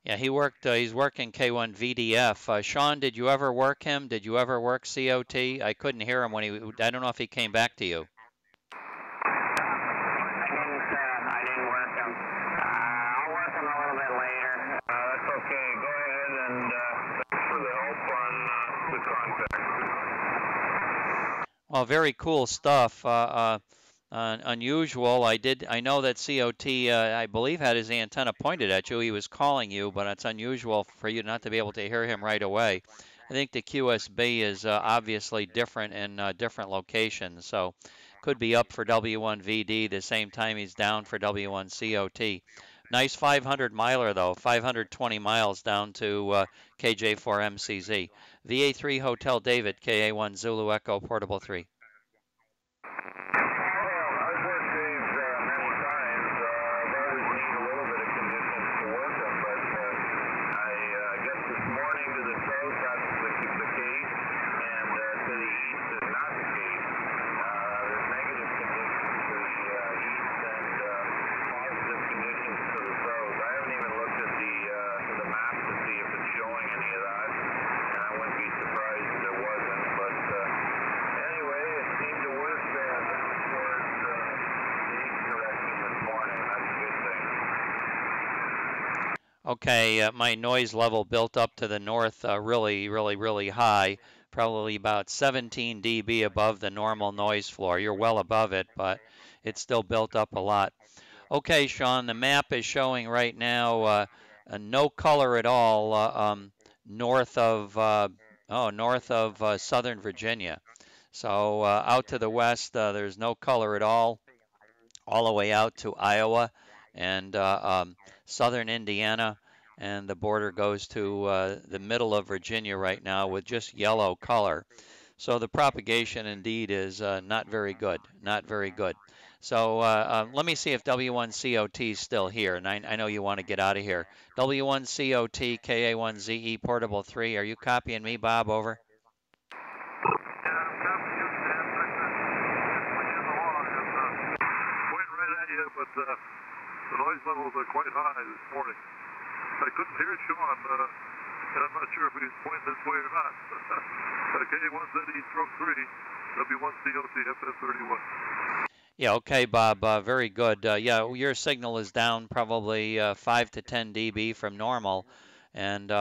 Yeah, he's working K1 VDF. Sean, did you ever work him? Did you ever work COT? I couldn't hear him I don't know if he came back to you. I didn't work him. I'll work him a little bit later. That's okay. Go ahead and thanks for the help on the contact. Well, very cool stuff. Unusual. I know that COT, I believe, had his antenna pointed at you. He was calling you, but it's unusual for you not to be able to hear him right away. I think the QSB is obviously different in different locations, so could be up for W1VD the same time he's down for W1COT. Nice 500 miler though, 520 miles down to KJ4MCZ. VA3 Hotel David, KA1 Zulu Echo Portable 3. Okay, my noise level built up to the north really high, probably about 17 dB above the normal noise floor. You're well above it, but it's still built up a lot. Okay, Sean, the map is showing right now no color at all north of Southern Virginia. So out to the west, there's no color at all the way out to Iowa and southern Indiana, and the border goes to the middle of Virginia right now with just yellow color. So the propagation indeed is not very good, not very good. So let me see if W1COT is still here, and I know you want to get out of here. W1COT, KA1ZE, Portable 3, are you copying me, Bob? Over. But the noise levels are quite high this morning. I couldn't hear Sean, and I'm not sure if he's pointing this way or not. K1ZE-3, W1COT FN01. Yeah, okay, Bob, very good. Yeah, your signal is down probably 5 to 10 dB from normal. And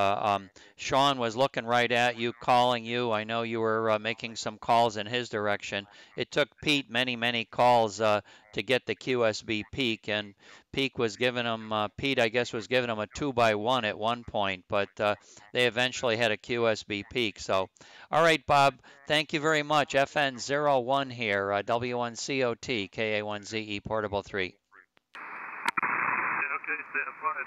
Sean was looking right at you, calling you. I know you were making some calls in his direction. It took Pete many calls to get the QSB peak, and Pete was giving him Pete, I guess, was giving him a 2x1 at one point, but they eventually had a QSB peak. So, all right, Bob, thank you very much. FN01 here, W1COT, KA1ZE, Portable 3. Yeah, okay, Stan, fine.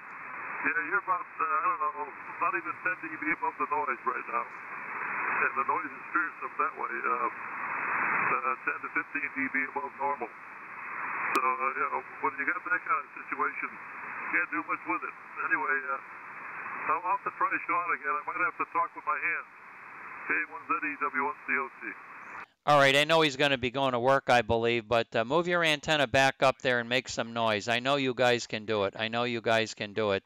Yeah, you're about, I don't know, not even 10 dB above the noise right now. And the noise is fearsome that way, 10 to 15 dB above normal. So, you know, when you got that kind of situation, you can't do much with it. Anyway, I'll have to try Sean again. I might have to talk with my hands. K1ZE, W1COT. All right, I know he's going to be going to work, I believe, but move your antenna back up there and make some noise. I know you guys can do it. I know you guys can do it.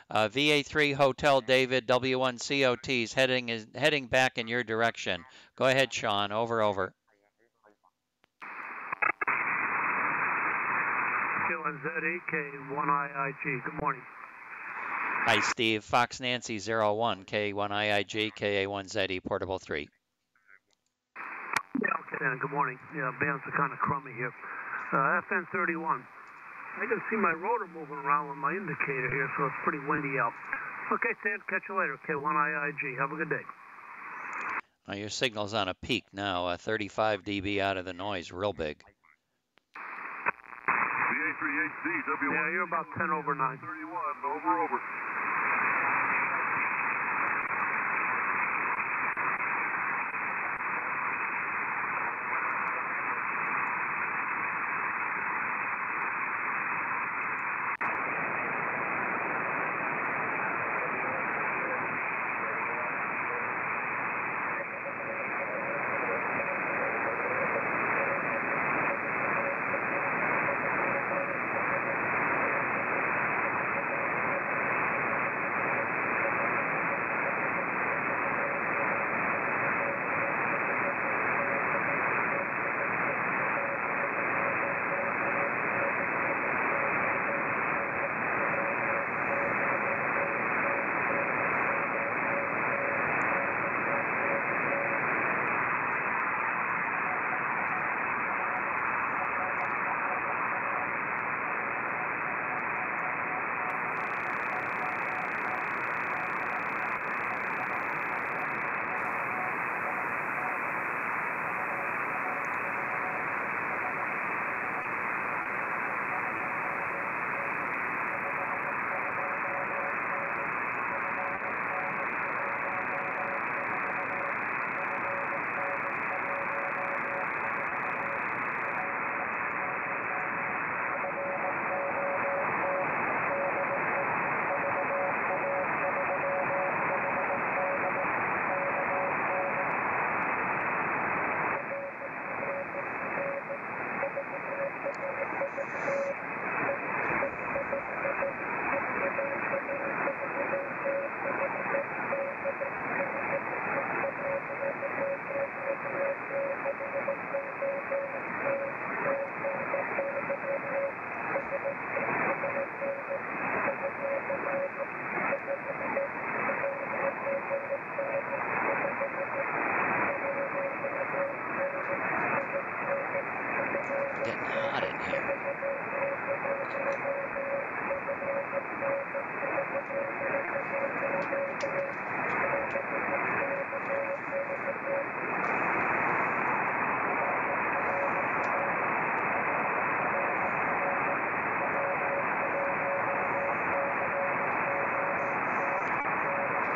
VA3 Hotel David, W1COT is heading back in your direction. Go ahead, Sean. Over. K1ZE, K1IIG. Good morning. Hi, Steve. Fox Nancy 01, K1IIG, KA1ZE, Portable 3. Yeah, okay, Dan. Good morning. Yeah, bands are kind of crummy here. FN31. I can see my rotor moving around with my indicator here, so it's pretty windy out. Okay, Stan, catch you later. K1IIG. Have a good day. Your signal's on a peak now, 35 dB out of the noise, real big. VA3XTT, W1. Yeah, you're about 10 over 9. 31, over.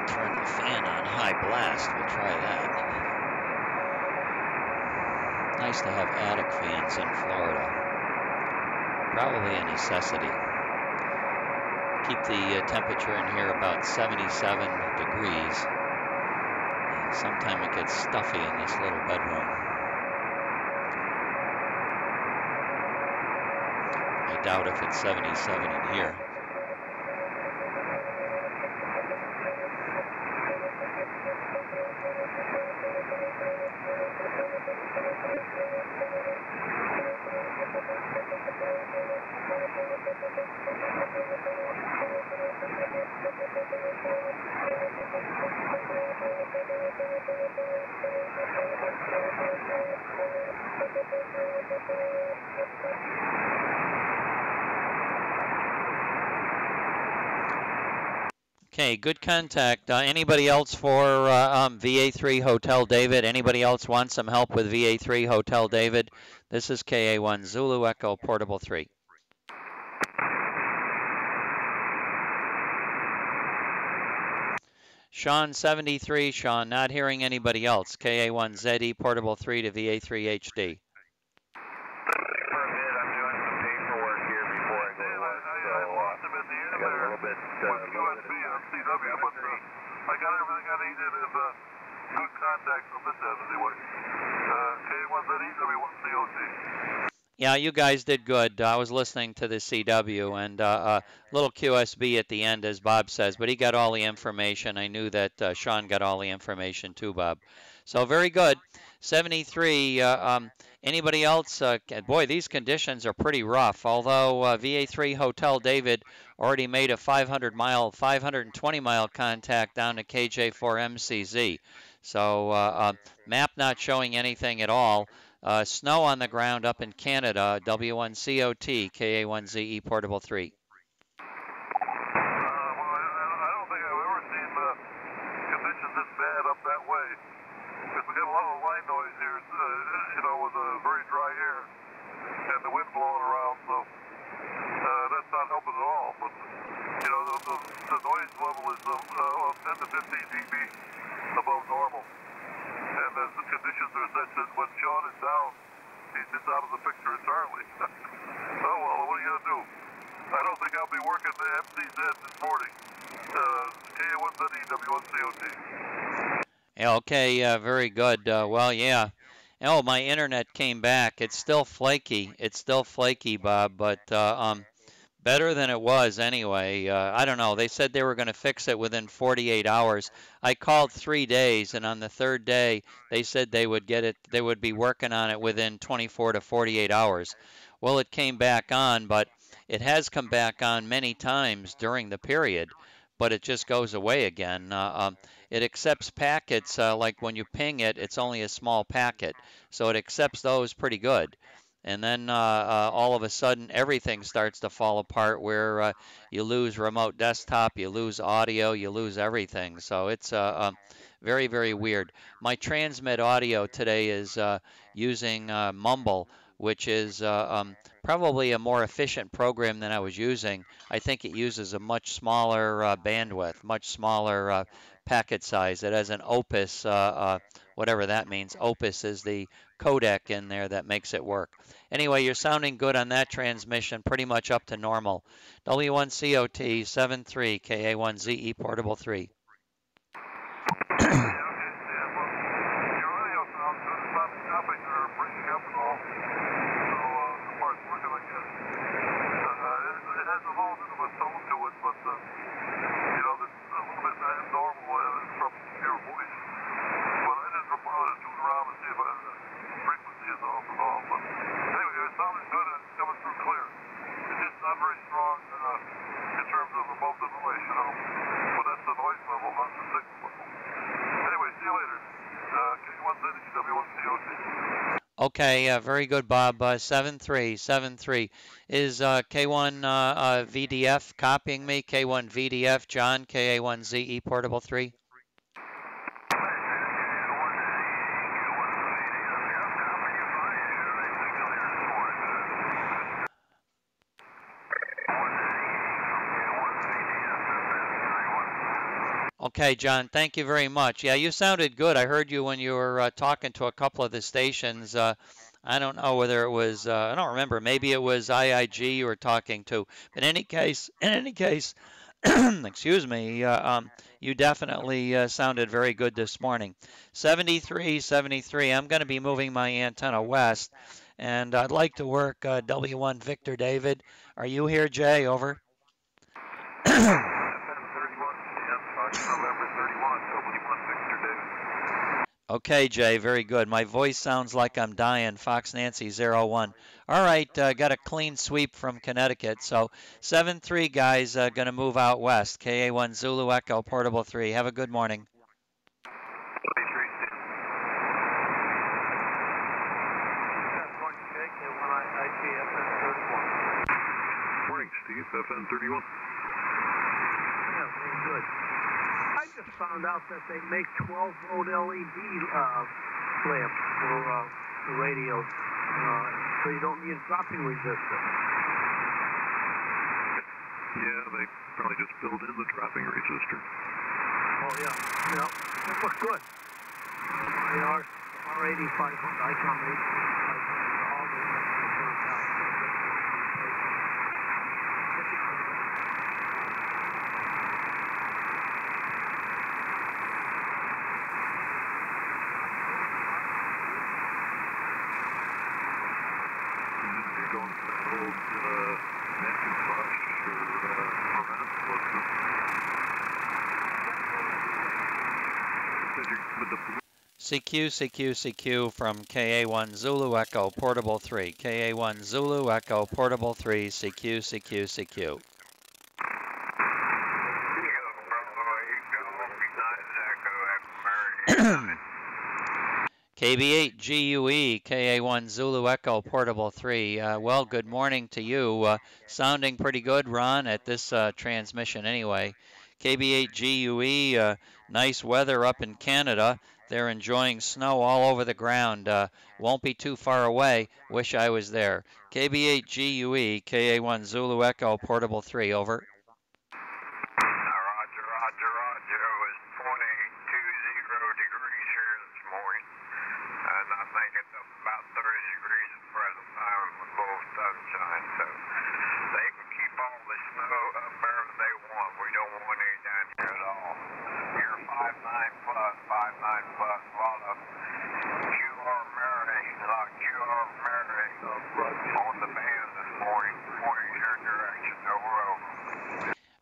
Turn the fan on high blast. We'll try that. Nice to have attic fans in Florida. Probably a necessity. Keep the temperature in here about 77 degrees. And sometimes it gets stuffy in this little bedroom. I doubt if it's 77 in here. Okay, good contact. Anybody else for VA3 Hotel David? Anybody else want some help with VA3 Hotel David? This is KA1 Zulu Echo Portable 3. Sean 73, Sean, not hearing anybody else. KA1 ZE Portable 3 to VA3HD. I got everything I needed and good contact from this end anyway. K1ZE, W1COT. Yeah, you guys did good. I was listening to the CW and little QSB at the end, as Bob says, but he got all the information. I knew that Sean got all the information too, Bob. So very good. 73. Anybody else? Boy, these conditions are pretty rough. Although VA3 Hotel David already made a 520-mile contact down to KJ4MCZ. So map not showing anything at all. Snow on the ground up in Canada. W1COT, KA1ZE Portable 3. Okay, very good. Well, yeah. Oh, my internet came back. It's still flaky. It's still flaky, Bob, but better than it was anyway. I don't know. They said they were going to fix it within 48 hours. I called 3 days, and on the third day, they said they would get it. They would be working on it within 24 to 48 hours. Well, it came back on, but it has come back on many times during the period, but it just goes away again. It accepts packets, like when you ping it, it's only a small packet. So it accepts those pretty good. And then all of a sudden, everything starts to fall apart where you lose remote desktop, you lose audio, you lose everything. So it's very, very weird. My transmit audio today is using Mumble, which is probably a more efficient program than I was using. I think it uses a much smaller bandwidth, much smaller packet size. It has an Opus, whatever that means. Opus is the codec in there that makes it work. Anyway, you're sounding good on that transmission, pretty much up to normal. W1COT 73 KA1ZE Portable 3. Okay, very good, Bob. 7373. Is K1 VDF copying me? K1 VDF, John, KA1ZE Portable 3? Okay, John, thank you very much. Yeah, you sounded good. I heard you when you were talking to a couple of the stations. I don't know whether it was, I don't remember, maybe it was IIG you were talking to. But in any case, excuse me, you definitely sounded very good this morning. 73. I'm going to be moving my antenna west, and I'd like to work W1 Victor David. Are you here, Jay? Over. Okay, Jay, very good. My voice sounds like I'm dying. Fox Nancy 01. All right, got a clean sweep from Connecticut. So 73 guys going to move out west. KA1 Zulu Echo Portable 3. Have a good morning. Morning, Steve. FN31. Yeah, very good. I just found out that they make 12-volt LED lamps for the radios, so you don't need a dropping resistor. Yeah, they probably just build in the dropping resistor. Oh, yeah. Yeah, that looks good. They are R8500. I come 8500. All the turns out. CQ from KA1 Zulu Echo Portable 3. KA1 Zulu Echo Portable 3. CQ. KB8 GUE KA1 Zulu Echo Portable 3. Well, good morning to you. Sounding pretty good, Ron, at this transmission anyway. KB8 GUE, nice weather up in Canada. They're enjoying snow all over the ground. Won't be too far away. Wish I was there. KB8 GUE KA1 Zulu Echo Portable 3. Over.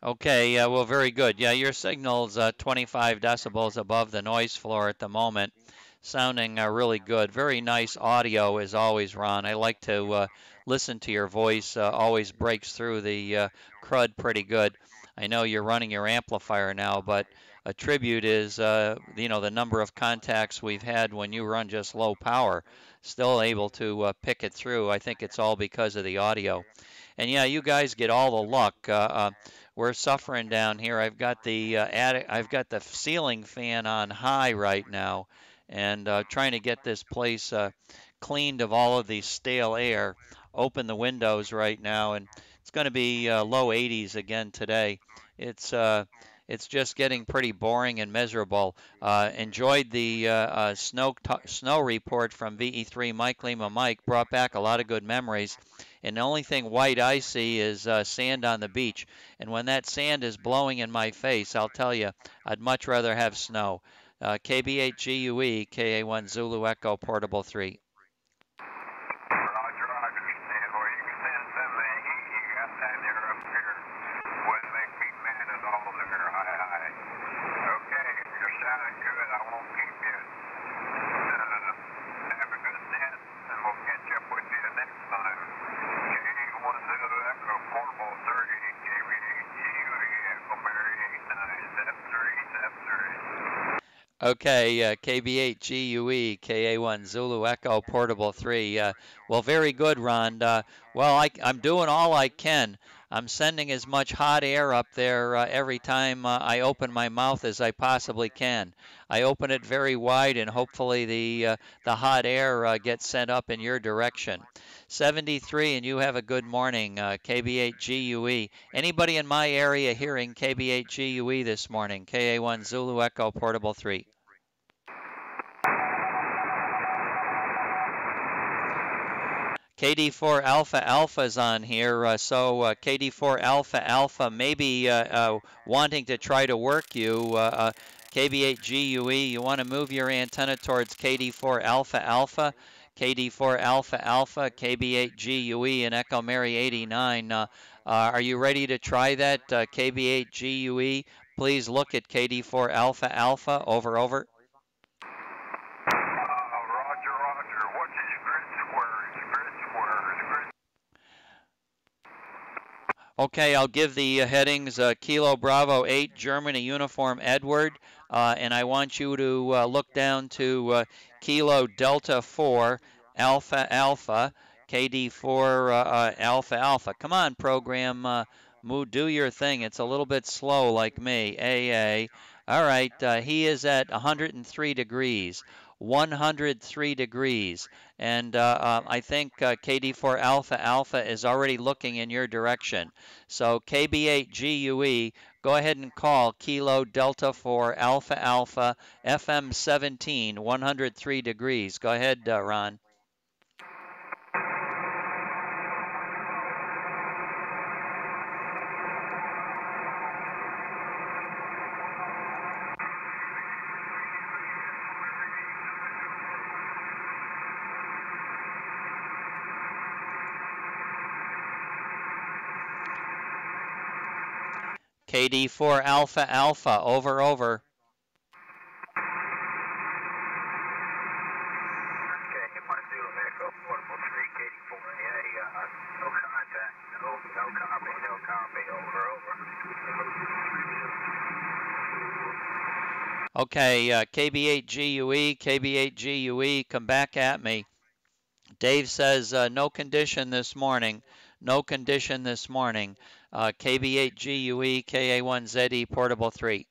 Okay, well, very good. Yeah, your signal's 25 decibels above the noise floor at the moment, sounding really good. Very nice audio as always, Ron. I like to listen to your voice. Always breaks through the crud pretty good. I know you're running your amplifier now, but a tribute is, the number of contacts we've had when you run just low power, still able to pick it through. I think it's all because of the audio. And yeah, you guys get all the luck. We're suffering down here. I've got the ceiling fan on high right now, and trying to get this place cleaned of all of the stale air. Open the windows right now, and it's going to be low 80s again today. It's just getting pretty boring and miserable. Enjoyed the snow report from VE3 Mike Lima Mike. Brought back a lot of good memories. And the only thing white I see is sand on the beach. And when that sand is blowing in my face, I'll tell you, I'd much rather have snow. KB8 GUE, KA1 Zulu Echo Portable 3. Okay, KB8 GUE, KA1 Zulu Echo Portable 3. Well, very good, Ron. Well, I'm doing all I can. I'm sending as much hot air up there every time I open my mouth as I possibly can. I open it very wide, and hopefully the hot air gets sent up in your direction. 73, and you have a good morning, KB8GUE. Anybody in my area hearing KB8GUE this morning? KA1 Zulu Echo Portable 3. KD4 Alpha Alpha is on here, so KD4 Alpha Alpha may be wanting to try to work you. KB8GUE, you want to move your antenna towards KD4 Alpha Alpha, KD4 Alpha Alpha, KB8GUE, and Echo Mary 89. Are you ready to try that, KB8GUE? Please look at KD4 Alpha Alpha. Over, over. Roger, Roger. What's his grid square? His grid square. His grid... Okay, I'll give the headings Kilo Bravo 8 Germany Uniform Edward, and I want you to look down to Kilo Delta 4 Alpha Alpha, KD4 Alpha Alpha. Come on, program, do your thing. It's a little bit slow like me. AA. All right, he is at 103 degrees. 103 degrees, and I think KD4 Alpha Alpha is already looking in your direction. So KB8GUE, go ahead and call Kilo Delta 4 Alpha Alpha FM17, 103 degrees. Go ahead, Ron. KD4 Alpha Alpha, over, over. Okay, if I do Echo Portable 3, KD4, no contact, no copy, over, over. Okay, KB8GUE, KB8GUE, come back at me. Dave says no condition this morning. No condition this morning. KB8GUE, KA1ZE, Portable 3.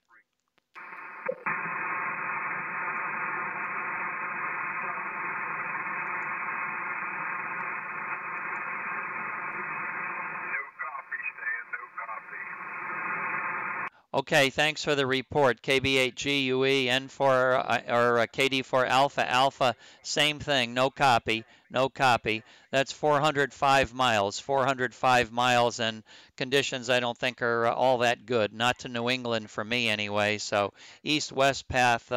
Okay, thanks for the report. KB8GUE, N4 or KD4 Alpha Alpha, same thing, no copy, no copy. That's 405 miles, 405 miles, and conditions I don't think are all that good. Not to New England for me anyway, so east-west path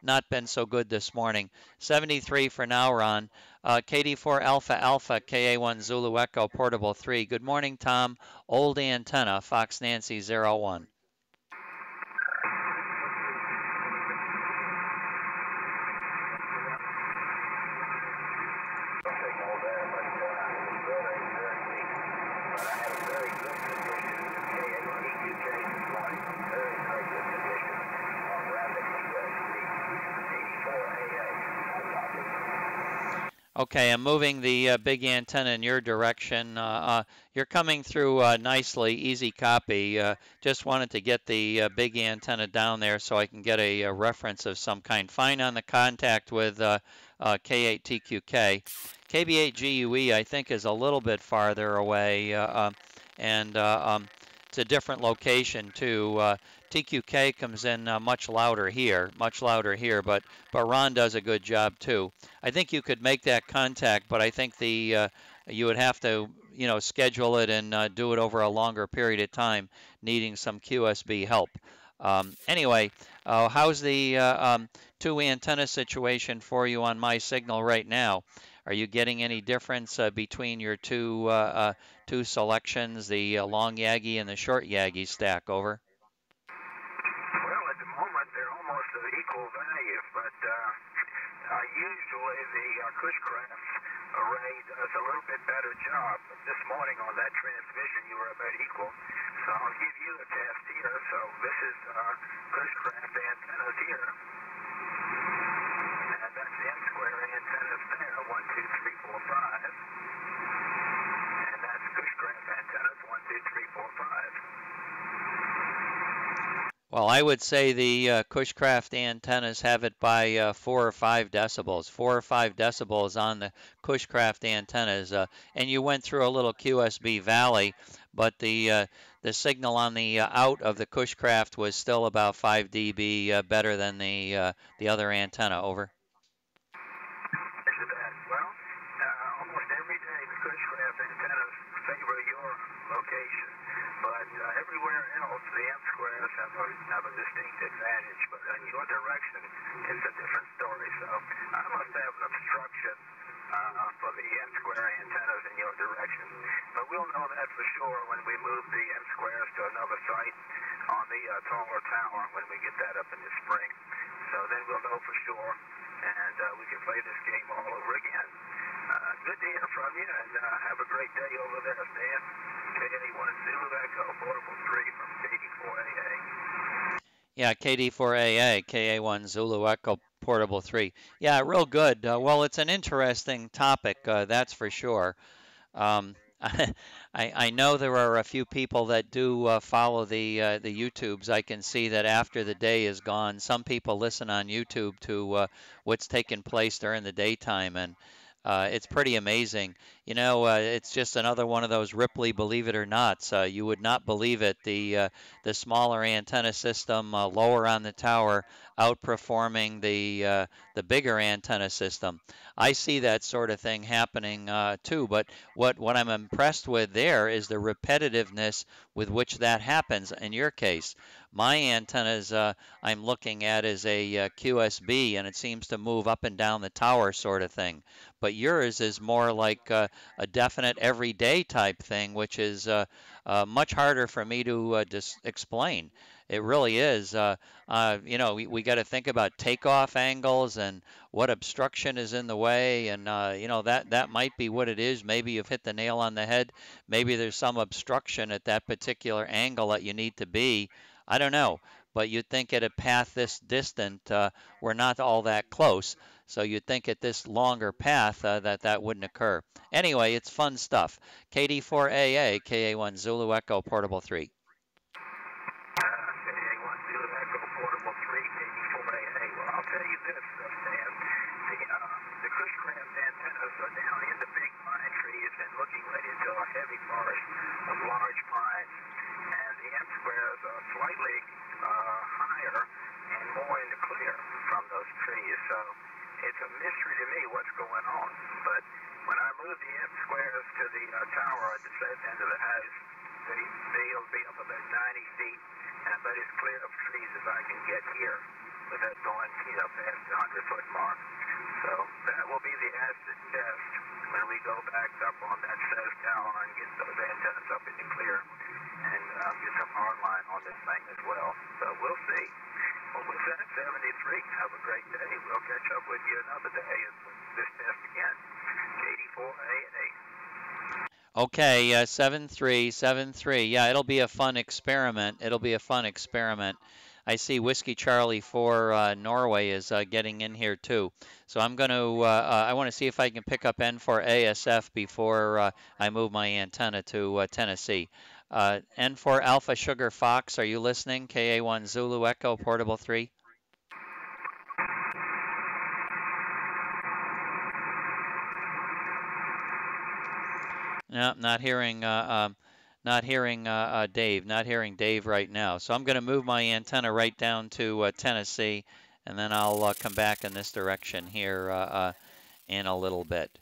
not been so good this morning. 73 for now, Ron. KD4 Alpha Alpha, KA1 Zulu Echo, Portable 3. Good morning, Tom. Old antenna, Fox Nancy 01. Okay, I'm moving the big antenna in your direction. You're coming through nicely, easy copy. Just wanted to get the big antenna down there so I can get a reference of some kind. Fine on the contact with K8TQK. KB8GUE, I think, is a little bit farther away, and it's a different location, too. TQK comes in much louder here, but Ron does a good job too. I think you could make that contact, but I think you would have to, schedule it and do it over a longer period of time, needing some QSB help. Anyway, how's the two antenna situation for you on my signal right now? Are you getting any difference between your two selections, the long Yagi and the short Yagi stack? Over. Well, at the moment, they're almost of equal value, but usually the Cushcraft array does a little bit better job. But this morning on that transmission, you were about equal. So I'll give you a test here. So this is Cushcraft antennas here. And that's the M-square antennas there, 1, 2, 3, 4, 5. And that's Cushcraft antennas, 1, 2, 3, 4, Well, I would say the Cushcraft antennas have it by 4 or 5 decibels. 4 or 5 decibels on the Cushcraft antennas, and you went through a little QSB valley, but the signal on the out of the Cushcraft was still about 5 dB better than the other antenna. Over. Well, almost every day the Cushcraft antennas favor your location. But everywhere else, the M squares have a distinct advantage. But in your direction, it's a different story. So I must have an obstruction for the M square antennas in your direction. But we'll know that for sure when we move the M squares to another site on the taller tower when we get that up in the spring. So then we'll know for sure, and we can play this game all over again. Good to hear from you, and have a great day over there, Stan. KD1 Zulu Echo, Portable 3 from KD4AA. Yeah, KD4AA, KA1 Zulu Echo, Portable 3. Yeah, real good. Well, it's an interesting topic, that's for sure. I know there are a few people that do follow the YouTubes. I can see that after the day is gone, some people listen on YouTube to what's taking place during the daytime, and it's pretty amazing. You know, it's just another one of those Ripley believe it or nots. You would not believe it. The smaller antenna system lower on the tower outperforming the bigger antenna system. I see that sort of thing happening too. But what I'm impressed with there is the repetitiveness with which that happens. In your case, my antennas I'm looking at is a QSB, and it seems to move up and down the tower sort of thing. But yours is more like a definite everyday type thing, which is much harder for me to just explain. It really is. You know, we got to think about takeoff angles and what obstruction is in the way, and you know, that might be what it is. Maybe you've hit the nail on the head. Maybe there's some obstruction at that particular angle that you need to be. I don't know, but you'd think at a path this distant, we're not all that close. So you'd think at this longer path that wouldn't occur. Anyway, it's fun stuff. KD4AA, KA1 Zulu Echo, Portable 3. KA1 Zulu Echo, Portable 3, KD4AA. Well, I'll tell you this, Stan. The Cushcraft antennas are down in the big pine trees and looking right into a heavy forest of large pines. And the M squares are slightly higher and more in the clear from those trees. So it's a mystery to me what's going on. But when I move the M squares to the tower at the south end of the house, they'll be up about 90 feet and about as clear of trees as I can get here without going, you know, past the 100-foot mark. So that will be the acid test when we go back up on that south tower and get those antennas up in the clear and get some hard line on this thing as well. So we'll see. Well, with that, 73, have a great day. We'll catch up with you another day and this test again. KD4AA. Okay, 7373. Yeah, it'll be a fun experiment. It'll be a fun experiment. I see Whiskey Charlie 4 Norway is getting in here too. So I'm going to, I want to see if I can pick up N4 ASF before I move my antenna to Tennessee. N4 Alpha Sugar Fox, are you listening? KA1 Zulu Echo, Portable 3. No, not hearing Dave. Not hearing Dave right now. So I'm going to move my antenna right down to Tennessee, and then I'll come back in this direction here in a little bit.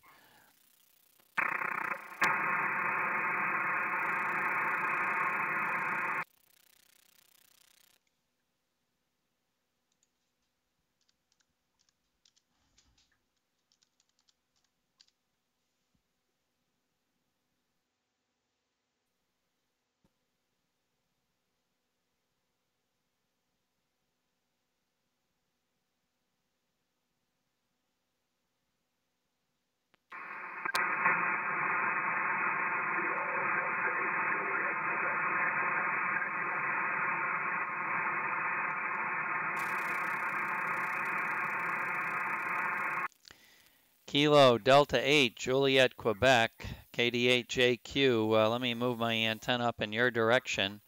Kilo Delta 8, Juliet, Quebec, KD8JQ. Let me move my antenna up in your direction.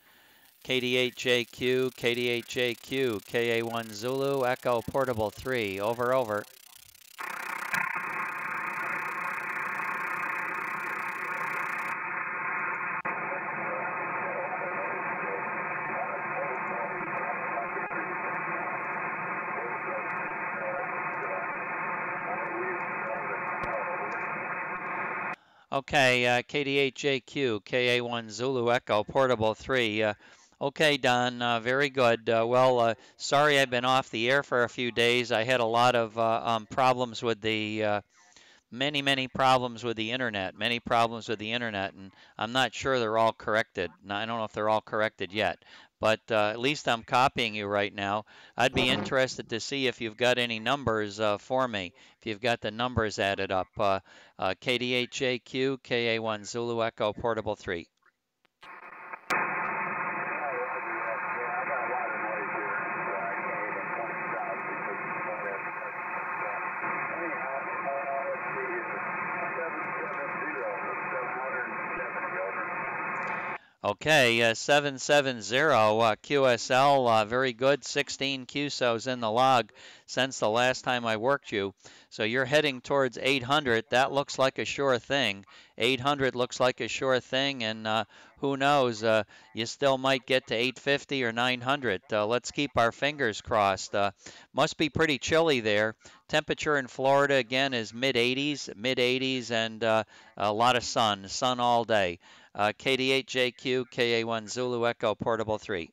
KD8JQ, KD8JQ, KA1 Zulu, Echo Portable 3, over, over. Okay, KD8JQ, KA1 Zulu Echo Portable 3. Okay, Don, very good. Well, sorry I've been off the air for a few days. I had a lot of problems with the many problems with the internet, and I'm not sure they're all corrected. I don't know if they're all corrected yet, but at least I'm copying you right now. I'd be interested to see if you've got any numbers for me, if you've got the numbers added up. KD8JQ, KA1 Zulu Echo Portable 3. Okay, 770 QSL, very good. 16 QSOs in the log since the last time I worked you. So you're heading towards 800. That looks like a sure thing. 800 looks like a sure thing, and who knows, you still might get to 850 or 900. Let's keep our fingers crossed. Must be pretty chilly there. Temperature in Florida, again, is mid-80s, and a lot of sun all day. KD8JQ, KA1 Zulu Echo Portable 3.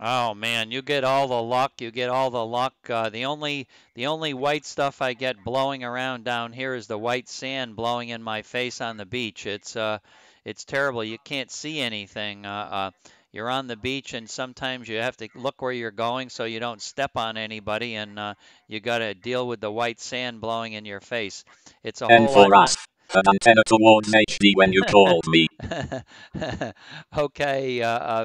Oh man, you get all the luck. The only white stuff I get blowing around down here is the white sand blowing in my face on the beach. It's terrible. You can't see anything. You're on the beach, and sometimes you have to look where you're going so you don't step on anybody, and you got to deal with the white sand blowing in your face. It's a whole lot. For us, an antenna towards HD when you called me. Okay,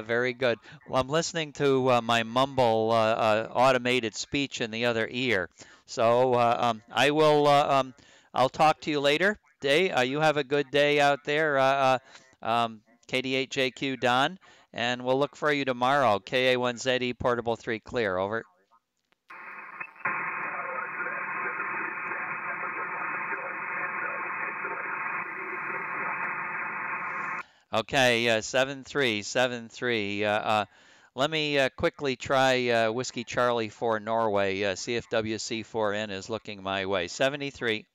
very good. Well, I'm listening to my Mumble automated speech in the other ear. So I'll talk to you later. You have a good day out there, KD8JQ Don, and we'll look for you tomorrow. KA1ZE Portable 3 clear, over. Okay, 7373. Let me quickly try Whiskey Charlie 4 Norway, see if WC4N is looking my way. 73.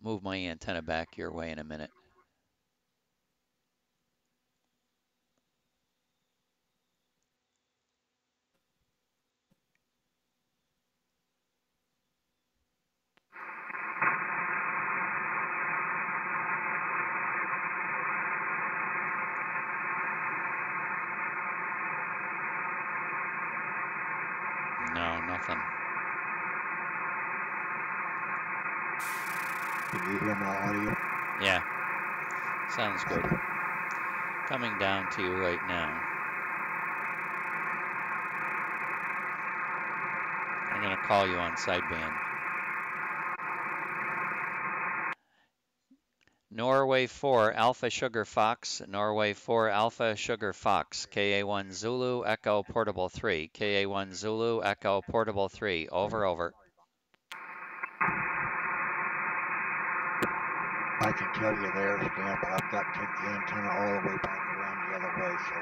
Move my antenna back your way in a minute. No, nothing. Can you hear my audio? Yeah, sounds good. Coming down to you right now. I'm going to call you on sideband. Norway 4 Alpha Sugar Fox, Norway 4 Alpha Sugar Fox, KA1 Zulu Echo Portable 3, KA1 Zulu Echo Portable 3, over, over. I can tell you there, Stan, but I've got to take the antenna all the way back around the other way, so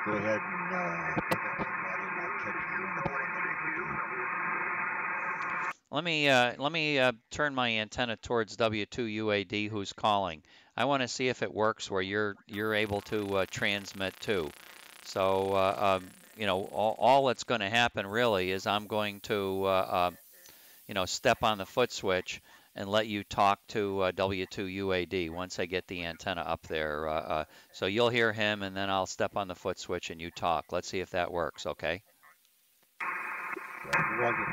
go ahead and pick up somebody and I'll catch you in about a minute or two. Let me turn my antenna towards W2UAD who's calling. I want to see if it works where you're able to transmit too. So, you know, all that's going to happen really is I'm going to, you know, step on the foot switch and let you talk to W2UAD once I get the antenna up there. So you'll hear him, and then I'll step on the foot switch and you talk. Let's see if that works, okay? Roger.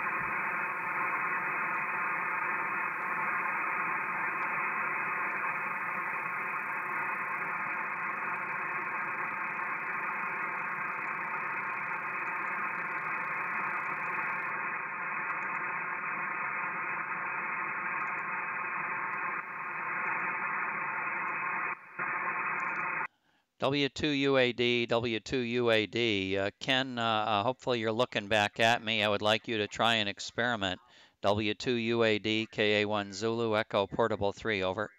W2UAD, W2UAD. Ken, hopefully you're looking back at me. I would like you to try an experiment. W2UAD, KA1 Zulu, Echo Portable 3, over.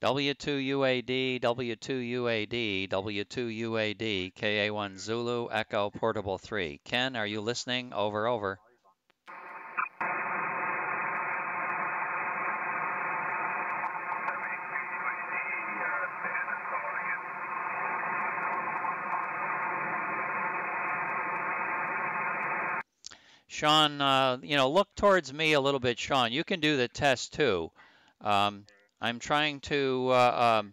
W2UAD, W2UAD, W2UAD, KA1 Zulu, Echo Portable 3. Ken, are you listening? Over, over. Sean, you know, look towards me a little bit, Sean. You can do the test too. I'm trying to have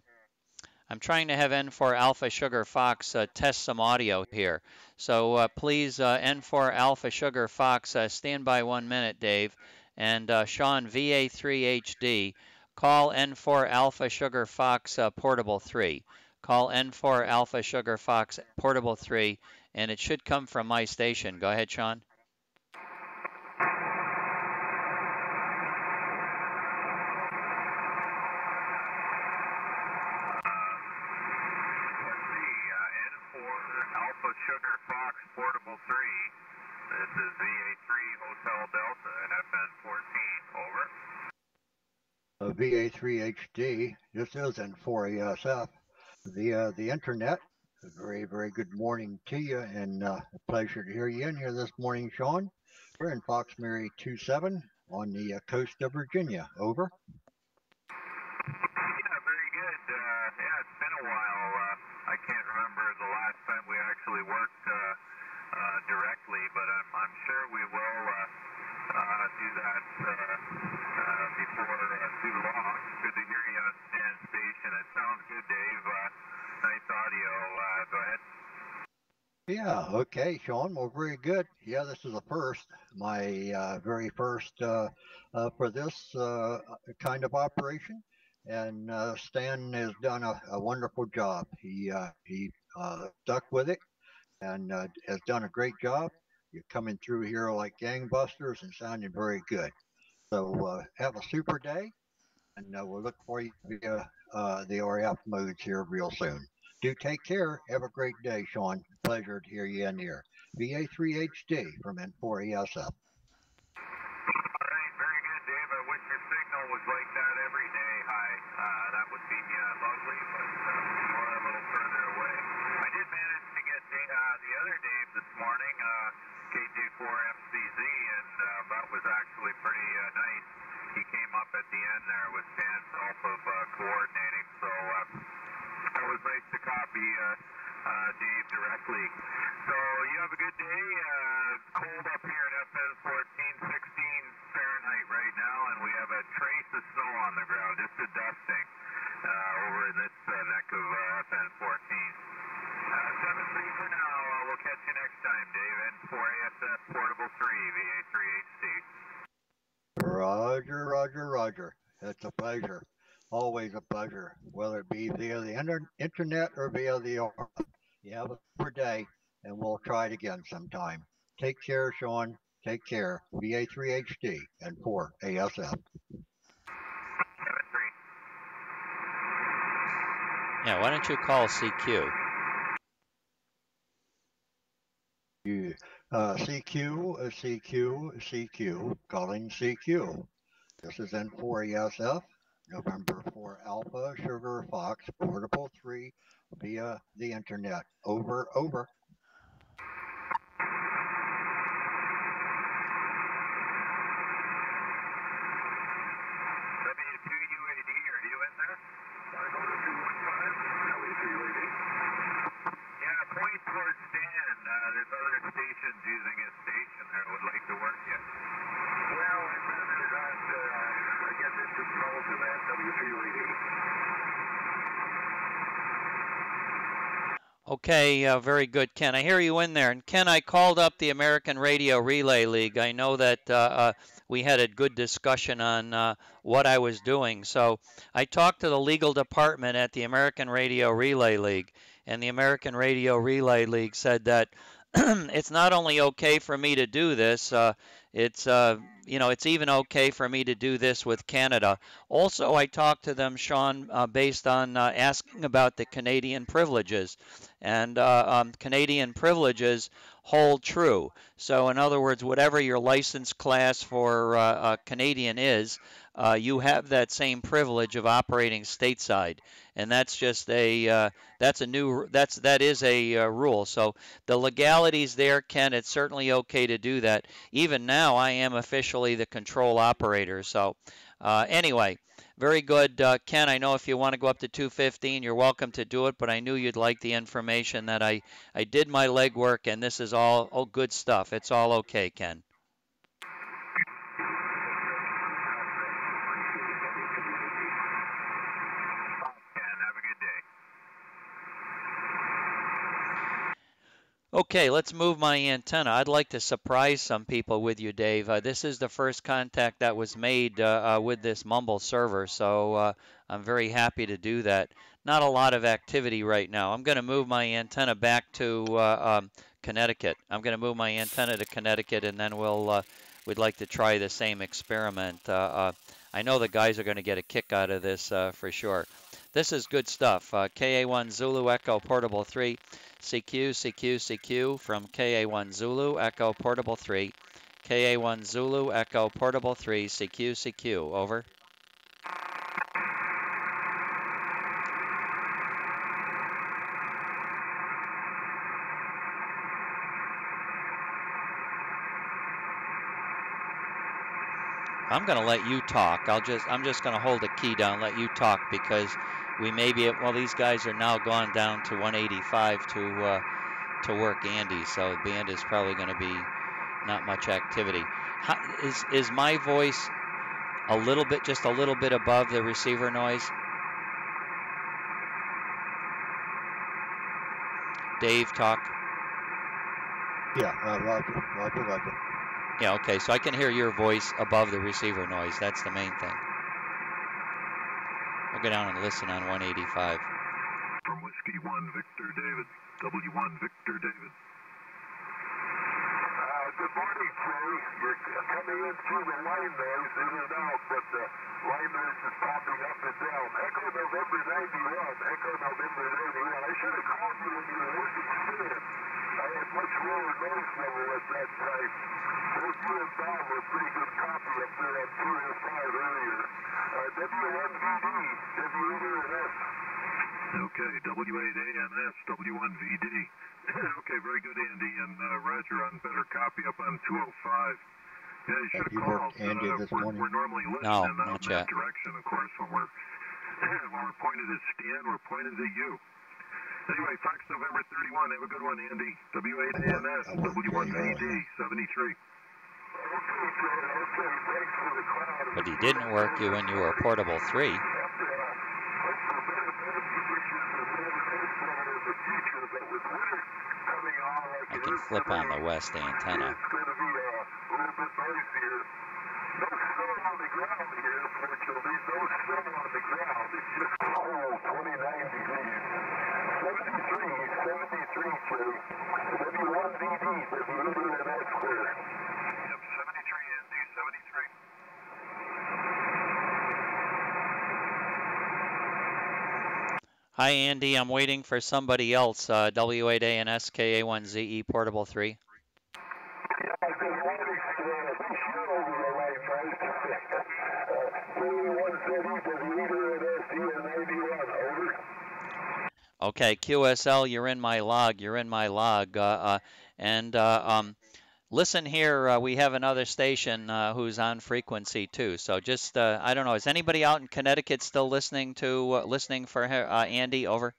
N4 Alpha Sugar Fox test some audio here. So please, N4 Alpha Sugar Fox, stand by 1 minute, Dave. And Sean, VA3HD, call N4 Alpha Sugar Fox Portable 3. Call N4 Alpha Sugar Fox Portable 3, and it should come from my station. Go ahead, Sean. Alpha Sugar Fox Portable 3. This is VA3 Hotel Delta at FN14. Over. VA3XTT. This is N4ESF. The internet. A very, very good morning to you, and a pleasure to hear you in here this morning, Sean. We're in Fox Mary 27 on the coast of Virginia. Over. Yeah, very good. Yeah, it's been a while. I can't remember the last time we actually worked directly, but I'm sure we will do that before too long. Good to hear you on Stan Station. It sounds good, Dave. Nice audio. Go ahead. Yeah, okay, Sean. Well, very good. Yeah, this is a first, my very first for this kind of operation. And Stan has done a wonderful job. He stuck with it and has done a great job. You're coming through here like gangbusters and sounding very good. So have a super day, and we'll look for you via the RF modes here real soon. Do take care. Have a great day, Sean. Pleasure to hear you in here. VA3HD from N4ESF. All right, very good, Dave. I wish your signal was like that every day. Hi, that would be lovely, but you are a little further away. I did manage to get the other Dave this morning, KJ4MCZ, and that was actually pretty nice. He came up at the end there with Stan's help of coordinating, so it was nice to copy Dave directly. So you have a good day. Cold up here at FN 14, 16 Fahrenheit right now, and we have a trace of snow on the ground, just a dusting over in this neck of FN 14. 7-3 for now. We'll catch you next time, Dave. N4ASF Portable 3, VA3HC. Roger, Roger, Roger. It's a pleasure. Always a pleasure, whether it be via the internet or via the RF. You have a super day, and we'll try it again sometime. Take care, Sean. Take care. VA3HD and 4ASF. 7-3. Yeah, why don't you call CQ? CQ, CQ, CQ, calling CQ. This is N4ESF, November 4 Alpha, Sugar Fox, Portable 3, via the internet. Over, over. Roger that, W3XTT. Okay, very good, Ken. I hear you in there. And Ken, I called up the American Radio Relay League. I know that we had a good discussion on what I was doing. So I talked to the legal department at the American Radio Relay League, and the American Radio Relay League said that it's not only okay for me to do this, it's it's even okay for me to do this with Canada. Also, I talked to them, Sean, based on asking about the Canadian privileges. And Canadian privileges hold true. So in other words, whatever your license class for Canadian is, you have that same privilege of operating stateside. And that's just that is a rule. So the legalities there, Ken, it's certainly okay to do that. Even now, I am officially the control operator. So anyway, very good, Ken. I know if you want to go up to 215, you're welcome to do it, but I knew you'd like the information that I did my legwork, and this is all good stuff. It's all okay, Ken. Okay, let's move my antenna. I'd like to surprise some people with you, Dave. This is the first contact that was made with this Mumble server, so I'm very happy to do that. Not a lot of activity right now. I'm going to move my antenna back to Connecticut. I'm going to move my antenna to Connecticut, and then we'd like to try the same experiment. I know the guys are going to get a kick out of this for sure. This is good stuff. KA1 Zulu Echo Portable 3. CQ, CQ, CQ from KA1 Zulu Echo Portable 3. KA1 Zulu Echo Portable 3. CQ, CQ. Over. I'm going to let you talk. I'm just going to hold the key down, let you talk, because we may be, well, these guys are now gone down to 185 to work Andy, so the band is probably going to be not much activity. Is my voice a little bit, just a little bit above the receiver noise? Dave, talk. Yeah, Roger. Yeah, okay, so I can hear your voice above the receiver noise. That's the main thing. We'll go down and listen on 185. From Whiskey 1, Victor David. W1, Victor David. Good morning, Jerry. You're coming in through the line noise in and out, but the line noise is popping up and down. Echo November 91. Echo November 91. I should have called you when you were working stand. I had much lower noise level at that time. Both you and Bob were pretty good copy up there on 205 earlier. W1VD, W8ANS. Okay, W8ANS, W1VD. Okay, very good, Andy, and Roger on better copy up on 205. Yeah, you should have called. Andy this morning? We're normally listening out in that direction, of course, when we're pointed at Stan, we're pointed at you. Anyway, Fox November 31, have a good one, Andy. W8ANS, W1VD, 73. But he didn't work you when you were portable 3. I can flip on the west antenna. It's going to be a little bit noisier. No snow on the ground here, fortunately. No snow on the ground. It's just cold, 29 degrees. 73, Jerry. W1VD, W8ANS clear. Yep, 73, Andy, 73. Hi, Andy. I'm waiting for somebody else. W8ANS KA1ZE Portable 3. Yeah, good morning, Stan. Be sure over the line, guys. W1ZE, W8ANS, over. Okay, QSL, you're in my log. You're in my log. Listen here, we have another station who's on frequency too. So just, I don't know, is anybody out in Connecticut still listening for Andy? Over.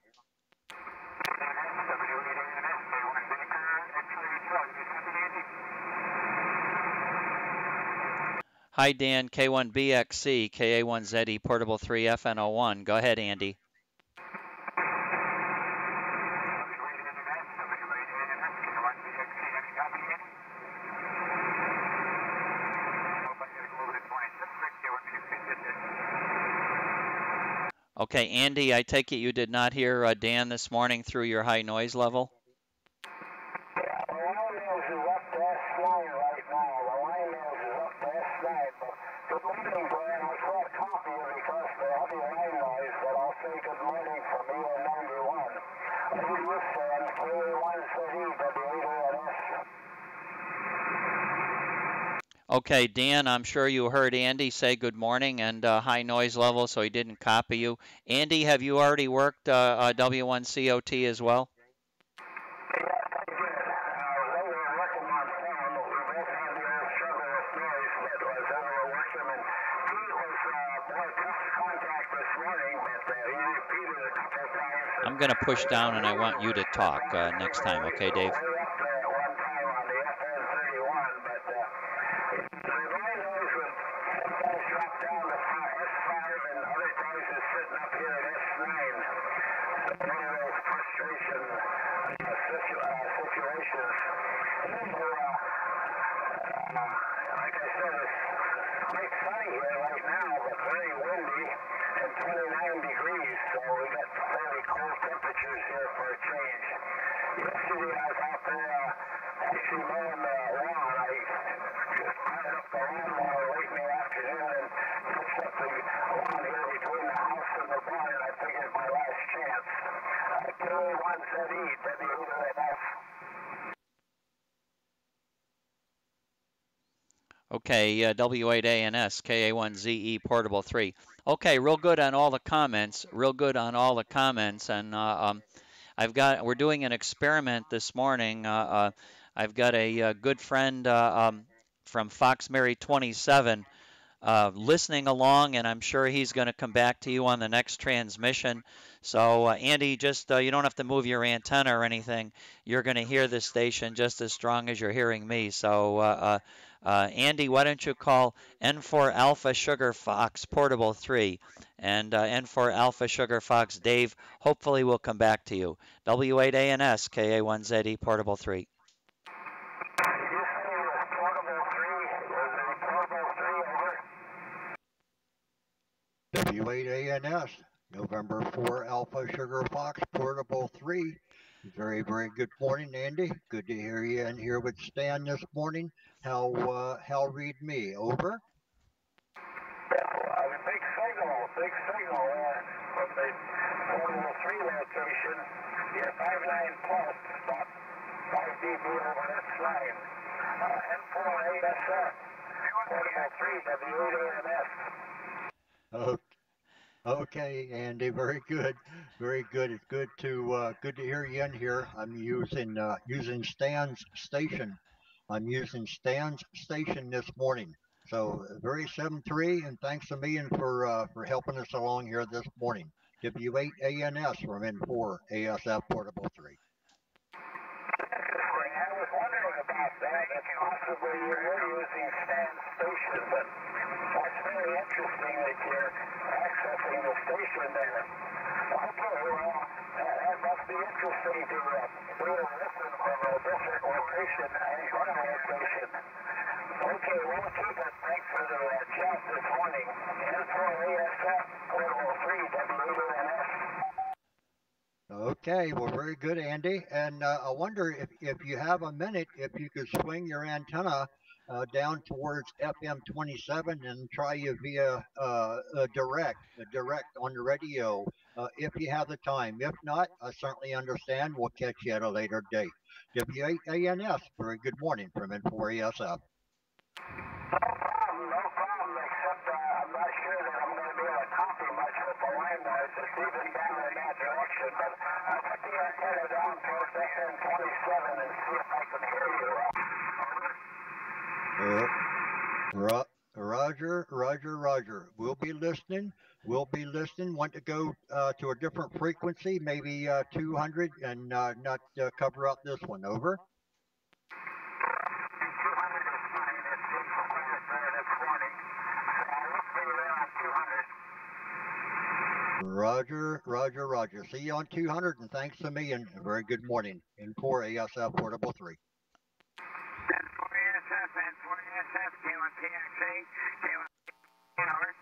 Hi, Dan, K1BXC, KA1ZE, Portable 3 FN01. Go ahead, Andy. Okay, Andy, I take it you did not hear Dan this morning through your high noise level? Yeah, the line nose is up to S9 right now. The line nose is up to S9. But good morning, Brian. I saw a copy because the heavy line noise, but I'll say good morning from EN91. Over this end, KA1ZE, W3XTT. Okay, Dan, I'm sure you heard Andy say good morning and high noise level, so he didn't copy you. Andy, have you already worked W1COT as well? Yes, I did. They were working on film. We both had the old struggle with noise, but as they were working, and Pete was tough contact this morning, but he repeated a couple of times. I'm going to push down and I want you to talk next time, okay, Dave? Way up there at one time on the FN31, but the line noise would sometimes drop down to S5 and other times it's sitting up here at S9. So one of those frustration situations. Like I said, it's quite sunny here right now, but very windy and 29 degrees, so we got fairly cold temperatures here for a change. Yesterday I was out there actually mowing the lawn. I just fired up the lawnmower late in the afternoon and touched up the lawn here between the house and the barn. I figured my last chance. KA1ZE, W3XTT. Okay, W8ANS, KA1ZE, Portable 3. Okay, real good on all the comments, and we're doing an experiment this morning. I've got a good friend from Fox Mary 27 listening along, and I'm sure he's going to come back to you on the next transmission. So, Andy, just you don't have to move your antenna or anything. You're going to hear this station just as strong as you're hearing me. So, Andy, why don't you call N4 Alpha Sugar Fox Portable 3 and N4 Alpha Sugar Fox Dave. Hopefully, we'll come back to you. W8ANS, KA1ZE, Portable 3. W8ANS, November 4 Alpha Sugar Fox Portable 3. Very, very good morning, Andy. Good to hear you in here with Stan this morning. How read me? Over? Big signal from the Portable 3 location. Yeah, 59 plus, about 5 dB over S9. N4 ASF, Portable 3, W8ANS. Okay, Andy, very good, very good. It's good to hear you in here. I'm using Stan's station. I'm using Stan's station this morning. So very 7-3, and thanks a million for helping us along here this morning. W8ANS from N4 ASF Portable 3. I was wondering about that. If possibly you're using Stan's station, but that's very interesting that you're accessing the station there. Okay, well, that must be interesting to be able to listen from a different location and one location. Okay, we'll keep it. Thanks for the chat this morning. N4 ASF Portable 3, W8ANS. Okay, well, very good, Andy. And I wonder if you have a minute, if you could swing your antenna down towards FM27 and try you via direct on the radio if you have the time. If not, I certainly understand. We'll catch you at a later date. W8ANS, very good morning from N4ASF. No problem, except I'm not sure that I'm going to be able to copy much with the line noise. It's even down in that direction, but I'll put the antenna down towards FM27 and see if I can hear you. Roger. We'll be listening. Want to go to a different frequency, maybe 200, and not cover up this one. Over. 200 is fine. It's quite there this morning. Roger, Roger, Roger. See you on 200, and thanks to me, and a very good morning in 4ASF Portable 3. And 4ASF and 4ASF, K1PXA, K1, over.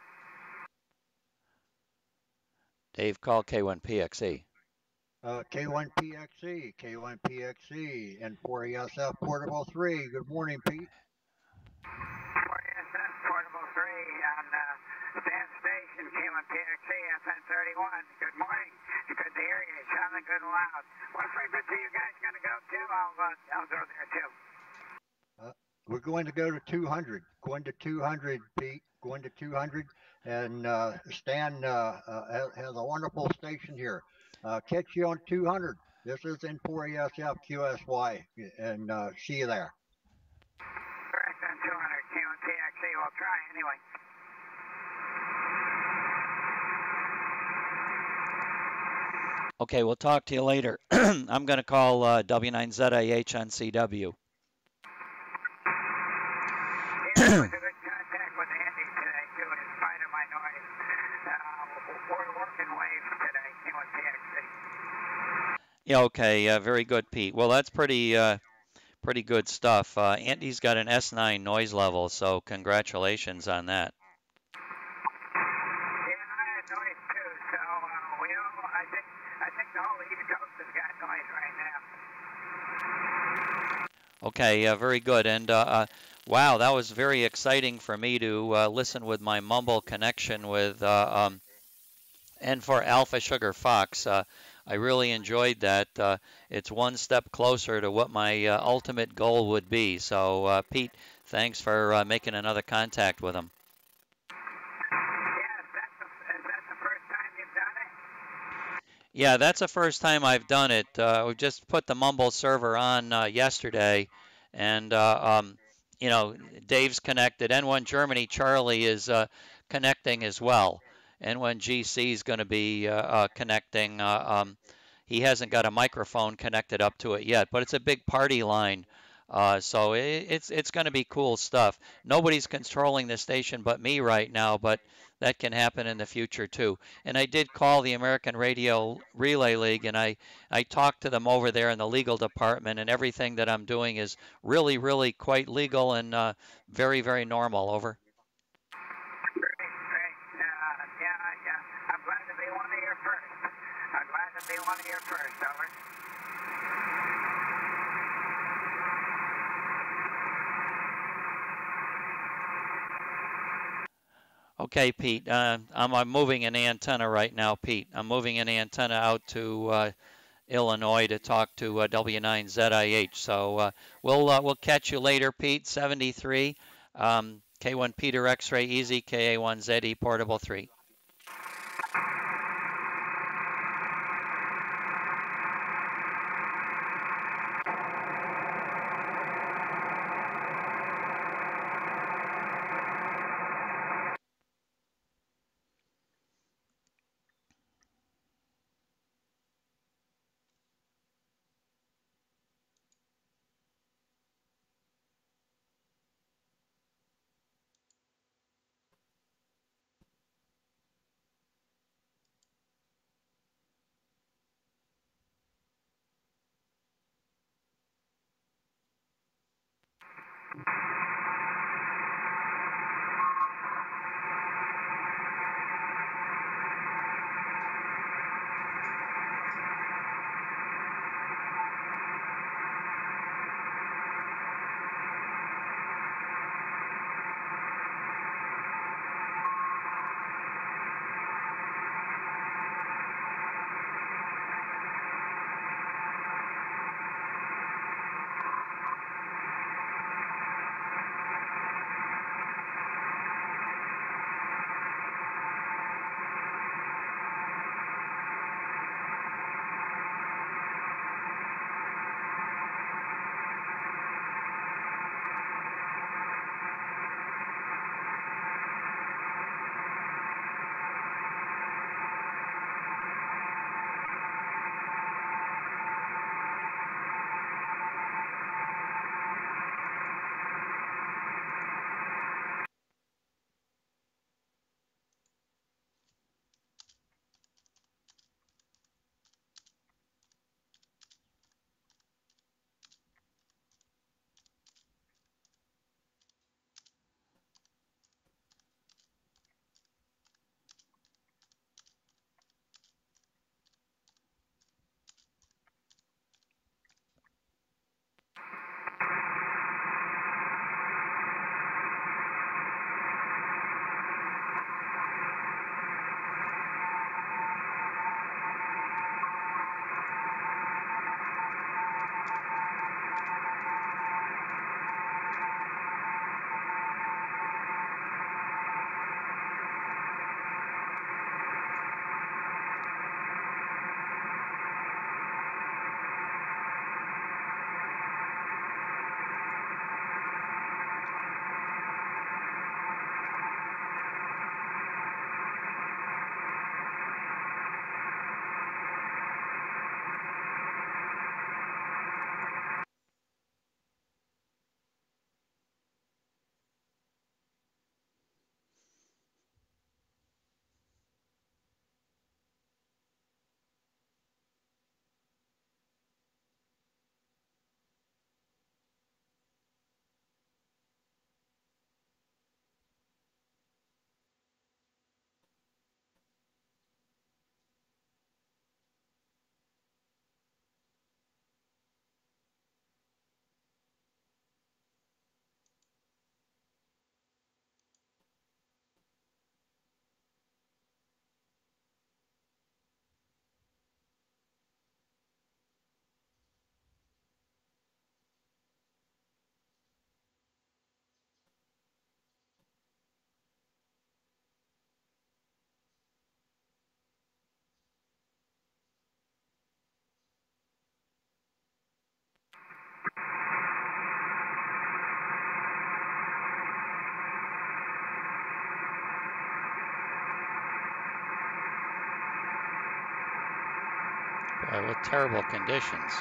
Dave, call K1PXE. K1PXE, K1PXE, and 4ASF Portable 3. Good morning, Pete. 4ASF Portable 3 on Stan Station, K1PXE, FN31. Good morning. Good to hear you. Sounding good and loud. What frequency you guys going to go to? I'll go there too. We're going to go to 200. Going to 200, Pete. Going to 200. And Stan has a wonderful station here. Catch you on 200. This is in 4ASF QSY. And see you there. Correct on 200 K1PXE. We'll try anyway. Okay, we'll talk to you later. I'm going to call W9ZIH on CW. Yeah, it was a good contact with Andy today, too, in spite of my noise. We're working waves today, K1PXE. Yeah, okay, very good, Pete. Well, that's pretty good stuff. Andy's got an S9 noise level, so congratulations on that. Yeah, I had noise too, so we all, I think the whole East Coast has got noise right now. Okay, very good. And wow, that was very exciting for me to listen with my Mumble connection with and for Alpha Sugar Fox. I really enjoyed that. It's one step closer to what my ultimate goal would be. So, Pete, thanks for making another contact with him. Yeah, that's the first time I've done it. We've just put the Mumble server on yesterday, and you know, Dave's connected. N1 Germany, Charlie is connecting as well. N1 GC is going to be connecting. He hasn't got a microphone connected up to it yet, but it's a big party line. So it's going to be cool stuff. Nobody's controlling the station but me right now, but that can happen in the future too. And I did call the American Radio Relay League, and I talked to them over there in the legal department, and everything that I'm doing is really, really quite legal and very, very normal. Over. Great. Yeah. I'm glad to be one of your first. Over. Okay, Pete, I'm moving an antenna right now, Pete. I'm moving an antenna out to Illinois to talk to W9ZIH. So we'll catch you later, Pete. 73, K1 Peter X-ray Easy, KA1ZE Portable 3. Boy, what terrible conditions.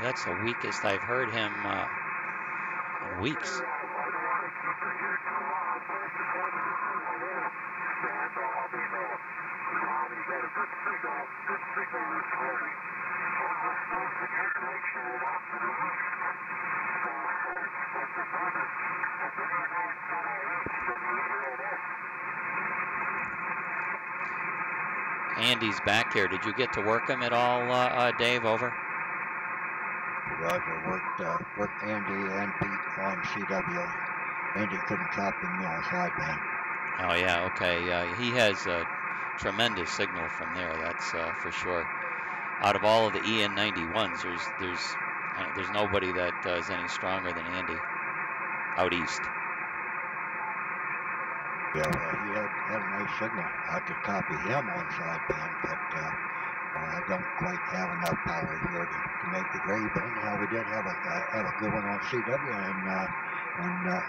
That's the weakest I've heard him in weeks. Andy's back here. Did you get to work him at all, Dave? Over. Roger. Worked Andy and Pete on CW. Andy couldn't copy me on sideband. Oh yeah, okay. He has a tremendous signal from there. That's for sure. Out of all of the EN91s, there's nobody that is any stronger than Andy out east. Yeah, well, he had a nice signal. I could copy him on sideband, but I don't quite have enough power here to make the grade. But anyhow, we did have a good one on CW,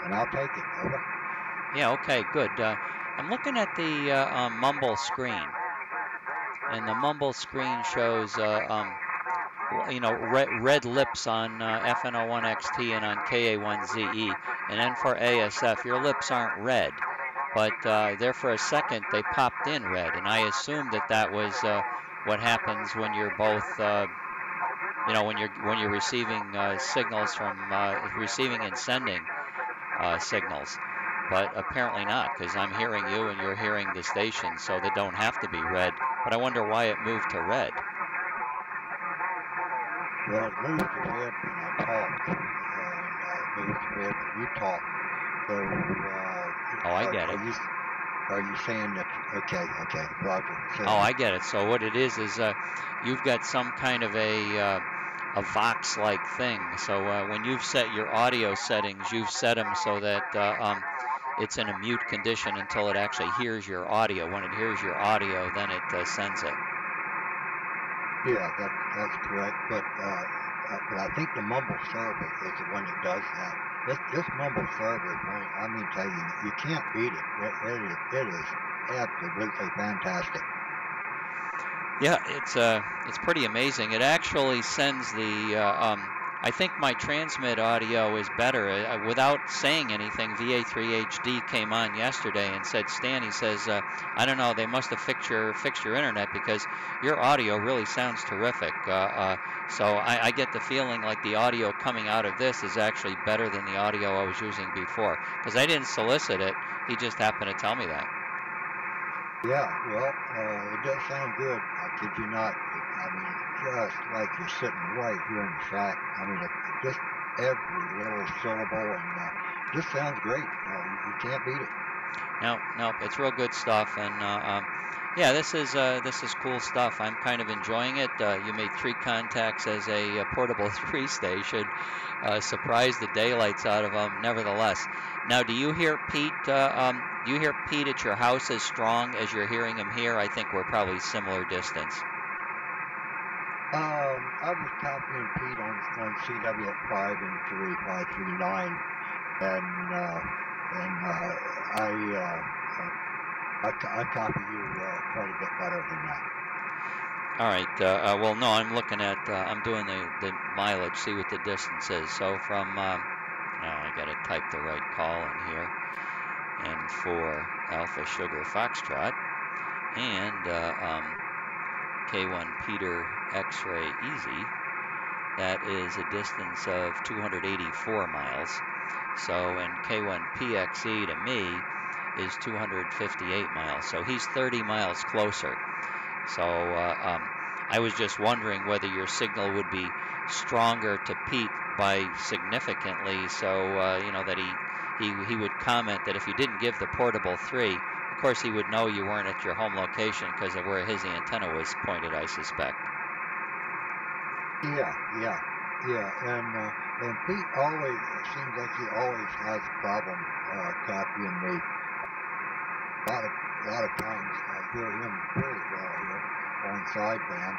and I'll take it. Over. Yeah, okay, good. I'm looking at the Mumble screen, and the Mumble screen shows red lips on FN01xt and on KA1ZE, and then for ASF, your lips aren't red, but there for a second they popped in red, and I assumed that was what happens when you're both, when you're receiving signals from receiving and sending signals, but apparently not, because I'm hearing you and you're hearing the station, so they don't have to be red. But I wonder why it moved to red. Well, it moves to red when I talk, and it moves to red when you talk. So, oh, I get it. Are you saying that? Okay, Roger. So, oh, I get it. So what it is you've got some kind of a Vox-like thing. So when you've set your audio settings, you've set them so that it's in a mute condition until it actually hears your audio. When it hears your audio, then it sends it. Yeah, that's correct. But I think the Mumble server is the one that does that. This Mumble server, I mean, tell you can't beat it. It is absolutely fantastic. Yeah, it's pretty amazing. It actually sends the. I think my transmit audio is better. Without saying anything, W3XTT came on yesterday and said, Stan, he says, I don't know, they must have fixed your internet because your audio really sounds terrific. So I get the feeling like the audio coming out of this is actually better than the audio I was using before. Because I didn't solicit it. He just happened to tell me that. Yeah, well, it does sound good. I kid you not. I mean, just like you're sitting right here in the shack. I mean, just every little syllable, and just sounds great. You can't beat it. No, it's real good stuff, and yeah, this is cool stuff. I'm kind of enjoying it. You made 3 contacts as a portable 3 station. Surprised the daylights out of them, nevertheless. Now, do you hear Pete? Do you hear Pete at your house as strong as you're hearing him here? I think we're probably similar distance. I was copying Pete on CW5 and 3539, and I copy you quite a bit better than that. All right. Well, no, I'm looking at, I'm doing the mileage, see what the distance is. So from, oh, I got to type the right call in here. And for Alpha Sugar Foxtrot and K1 Peter X-Ray Easy, that is a distance of 284 miles. So, and K1 PXE to me is 258 miles. So he's 30 miles closer. So I was just wondering whether your signal would be stronger to Pete by significantly, so you know that he would comment that if you didn't give the portable 3, of course he would know you weren't at your home location because of where his antenna was pointed, I suspect. Yeah, and Pete always seems like he always has a problem copying me. A lot of times I hear him very well here on sideband.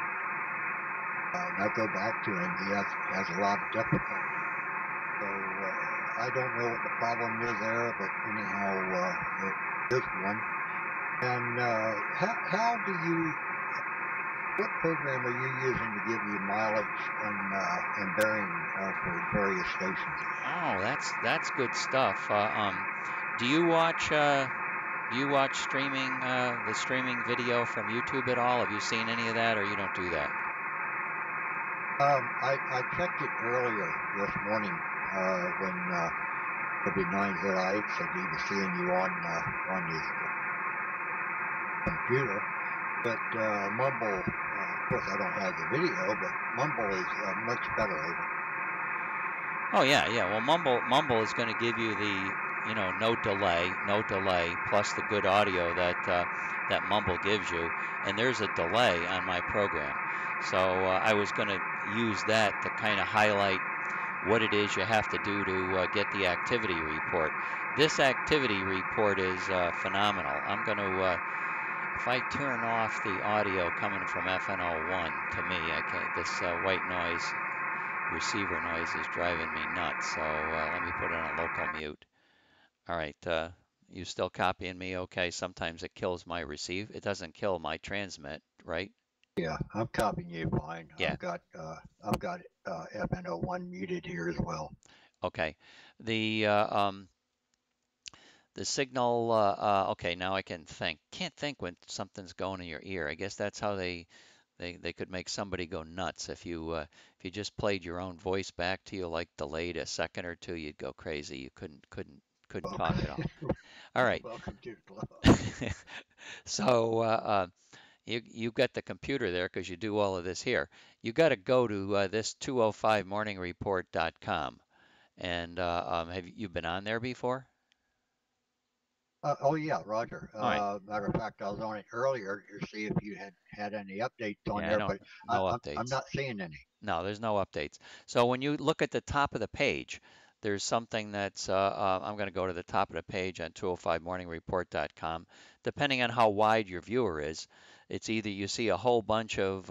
And I go back to him. He has a lot of difficulty. So I don't know what the problem is there, but anyhow, it is one. And how do you? What program are you using to give you mileage and bearing for various stations? Oh, that's good stuff. Do you watch streaming the streaming video from YouTube at all? Have you seen any of that, or you don't do that? I checked it earlier this morning when it'd be 9ZX and he was seeing you on his computer. But Mumble, of course, I don't have the video, but Mumble is much better. Over. Oh yeah. Well, Mumble is going to give you the, you know, no delay, plus the good audio that that Mumble gives you. And there's a delay on my program, so I was going to use that to kind of highlight what it is you have to do to get the activity report. This activity report is phenomenal. I'm going to if I turn off the audio coming from FN01 to me, I can't. This white noise receiver noise is driving me nuts. So let me put it on local mute. All right, you still copying me? Okay. Sometimes it kills my receive. It doesn't kill my transmit, right? Yeah, I'm copying you fine. Yeah. I've got FN01 muted here as well. Okay. The signal. Okay, now I can think. Can't think when something's going in your ear. I guess that's how they could make somebody go nuts if you just played your own voice back to you, like delayed a second or two, you'd go crazy. You couldn't talk at all. All right. Welcome to the club. So you've got the computer there because you do all of this here. You got to go to this 205morningreport.com. And have you been on there before? Oh yeah, Roger. All right. Matter of fact, I was on it earlier to see if you had any updates on Yeah, I there, don't. but No I'm updates. not seeing any. No, there's no updates. So when you look at the top of the page, there's something that's, I'm going to go to the top of the page on 205morningreport.com. Depending on how wide your viewer is, it's either you see a whole bunch of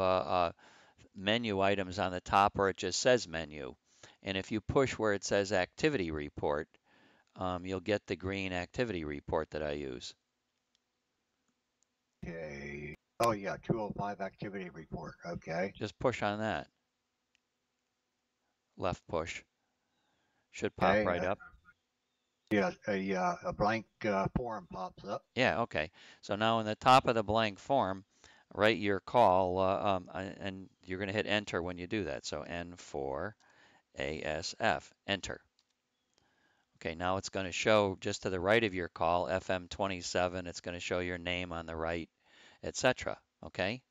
menu items on the top or it just says menu. And if you push where it says activity report, you'll get the green activity report that I use. Okay. Oh yeah, 205 activity report. Okay. Just push on that. Left push. Should pop Okay. right up. Yeah, a blank form pops up. Yeah, okay. So now in the top of the blank form, write your call, and you're going to hit enter when you do that. So N4 ASF, enter. Okay, now it's going to show just to the right of your call, FM27. It's going to show your name on the right, etc. Okay?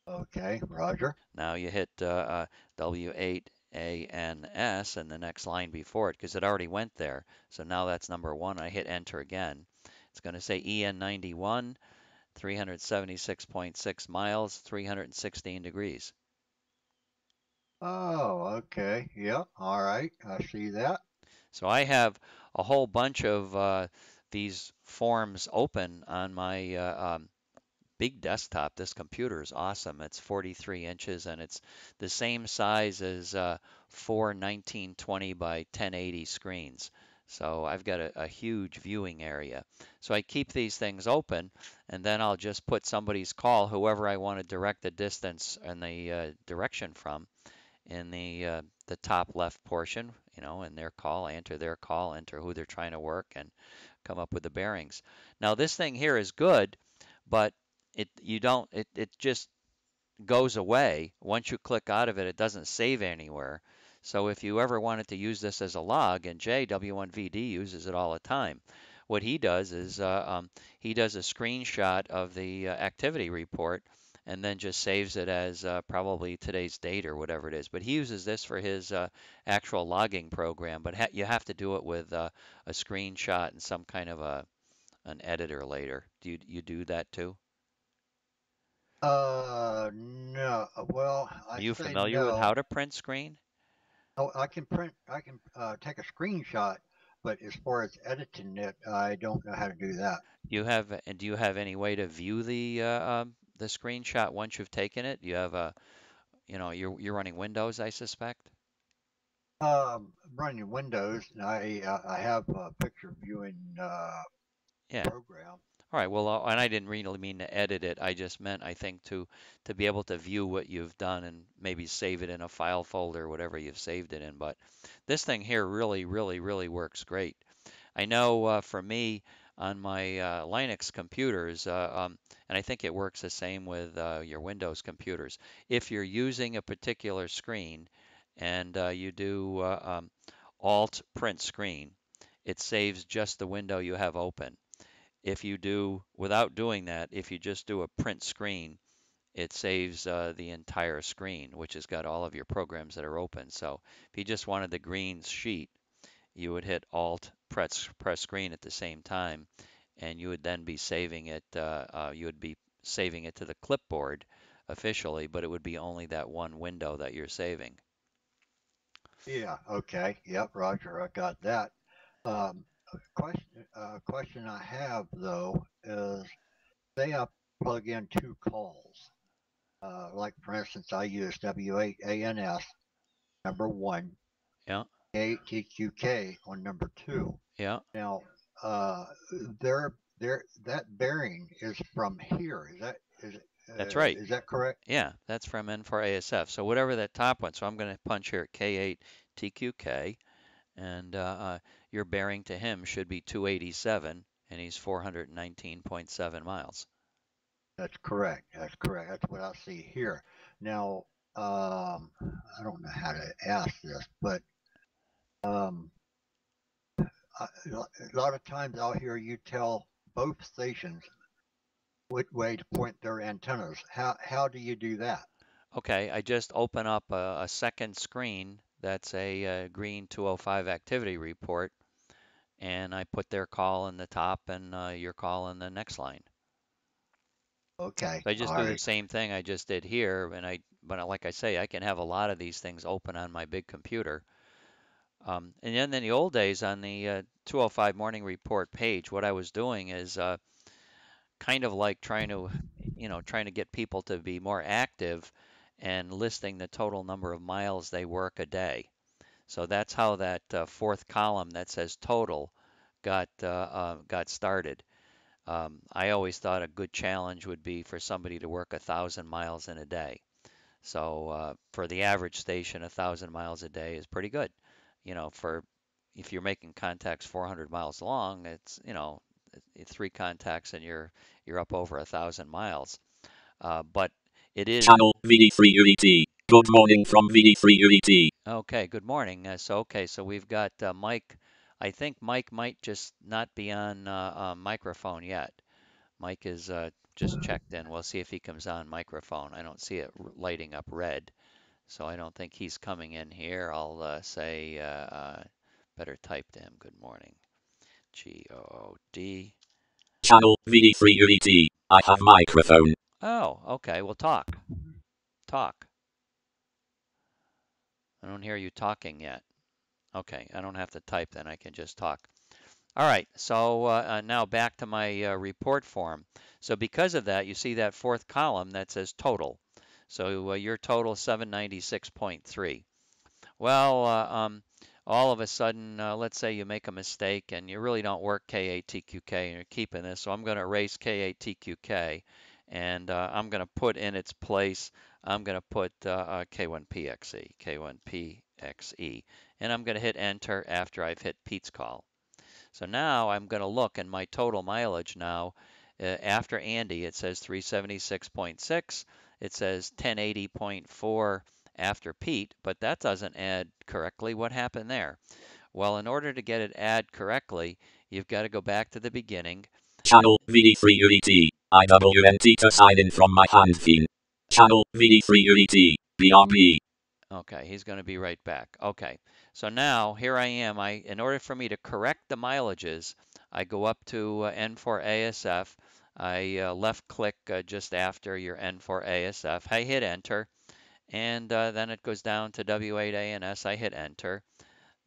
Okay, Roger. Now you hit W8ANS and the next line before it because it already went there. So now that's number 1. I hit enter again. It's going to say EN91, 376.6 miles, 316 degrees. Oh, okay. Yeah. All right. I see that. So I have a whole bunch of these forms open on my big desktop. This computer is awesome. It's 43 inches and it's the same size as four 1920 by 1080 screens. So I've got a huge viewing area. So I keep these things open, and then I'll just put somebody's call, whoever I want to direct the distance and the direction from, in the top left portion, in their call. I enter their call, enter who they're trying to work, and come up with the bearings. Now this thing here is good, but it just goes away. Once you click out of it, it doesn't save anywhere. So if you ever wanted to use this as a log, and W1VD uses it all the time, what he does is he does a screenshot of the activity report and then just saves it as probably today's date or whatever it is. But he uses this for his actual logging program, but you have to do it with a screenshot and some kind of an editor later. Do you do that too? No. Well, Are I you say familiar with no. how to print screen? Oh, I can take a screenshot, but as far as editing it, I don't know how to do that. And do you have any way to view the screenshot once you've taken it? You have you're running Windows, I suspect. Running Windows, and I have a picture viewing Yeah. program. All right. Well, and I didn't really mean to edit it. I just meant, I think, to be able to view what you've done and maybe save it in a file folder, whatever you've saved it in. But this thing here really, really, really works great. I know for me on my Linux computers, and I think it works the same with your Windows computers. If you're using a particular screen and you do Alt print screen, it saves just the window you have open. If you do, without doing that, if you just do a print screen, it saves the entire screen, which has got all of your programs that are open. So if you just wanted the green sheet, you would hit Alt, press screen at the same time, and you would then be saving it. You would be saving it to the clipboard officially, but it would be only that one window that you're saving. Yeah. Okay. Yep. Roger. I got that. Um, question I have though is, say I plug in two calls. Like for instance, I use W8ANS number one, Yeah, ATQK on number two. yeah, Now, uh, that bearing is from here. that's right. Is that correct? Yeah, that's from N4ASF. So whatever that top one. So I'm going to punch here at K8TQK, and your bearing to him should be 287, and he's 419.7 miles. That's correct. That's correct. That's what I see here. Now, I don't know how to ask this, but um, a lot of times I'll hear you tell both stations what way to point their antennas. How do you do that? Okay, I just open up a second screen that's a green 205 activity report, and I put their call in the top and your call in the next line. Okay. So I just All do the right. same thing I just did here, but like I say, I can have a lot of these things open on my big computer. And then in the old days on the 205 morning report page, what I was doing is kind of like trying to get people to be more active and listing the total number of miles they work a day. So that's how that fourth column that says total got started. I always thought a good challenge would be for somebody to work 1,000 miles in a day. So for the average station, 1,000 miles a day is pretty good. For if you're making contacts 400 miles long, it's three contacts and you're up over 1,000 miles. But it is Channel VD3UET. Good morning from VD3UET. okay. Good morning. So we've got Mike. I think Mike might just not be on microphone yet. Mike is just checked in. We'll see if he comes on microphone. I don't see it lighting up red. So I don't think he's coming in here. I'll say, better type to him, good morning. G-O-O-D. Channel VD3UET. I have microphone. Oh, okay. Well, talk. Talk. I don't hear you talking yet. Okay, I don't have to type then. I can just talk. All right, so now back to my report form. So because of that, you see that fourth column that says total. So your total is 796.3. Well, all of a sudden, let's say you make a mistake and you really don't work KATQK and you're keeping this. So I'm going to erase KATQK and I'm going to put in its place, I'm going to put K1PXE, K1PXE, and I'm going to hit enter after I've hit Pete's call. So now I'm going to look in my total mileage now. After Andy, it says 376.6. It says 1080.4 after Pete, but that doesn't add correctly. What happened there? Well, in order to get it add correctly, you've got to go back to the beginning. Channel VD3UET, IWNT to sign in from my handphone. Channel VD3UET, BRB. Okay, he's going to be right back. Okay, so now here I am. In order for me to correct the mileages, I go up to N4ASF. I left click just after your N4ASF. I hit enter, and then it goes down to W8ANS. I hit enter.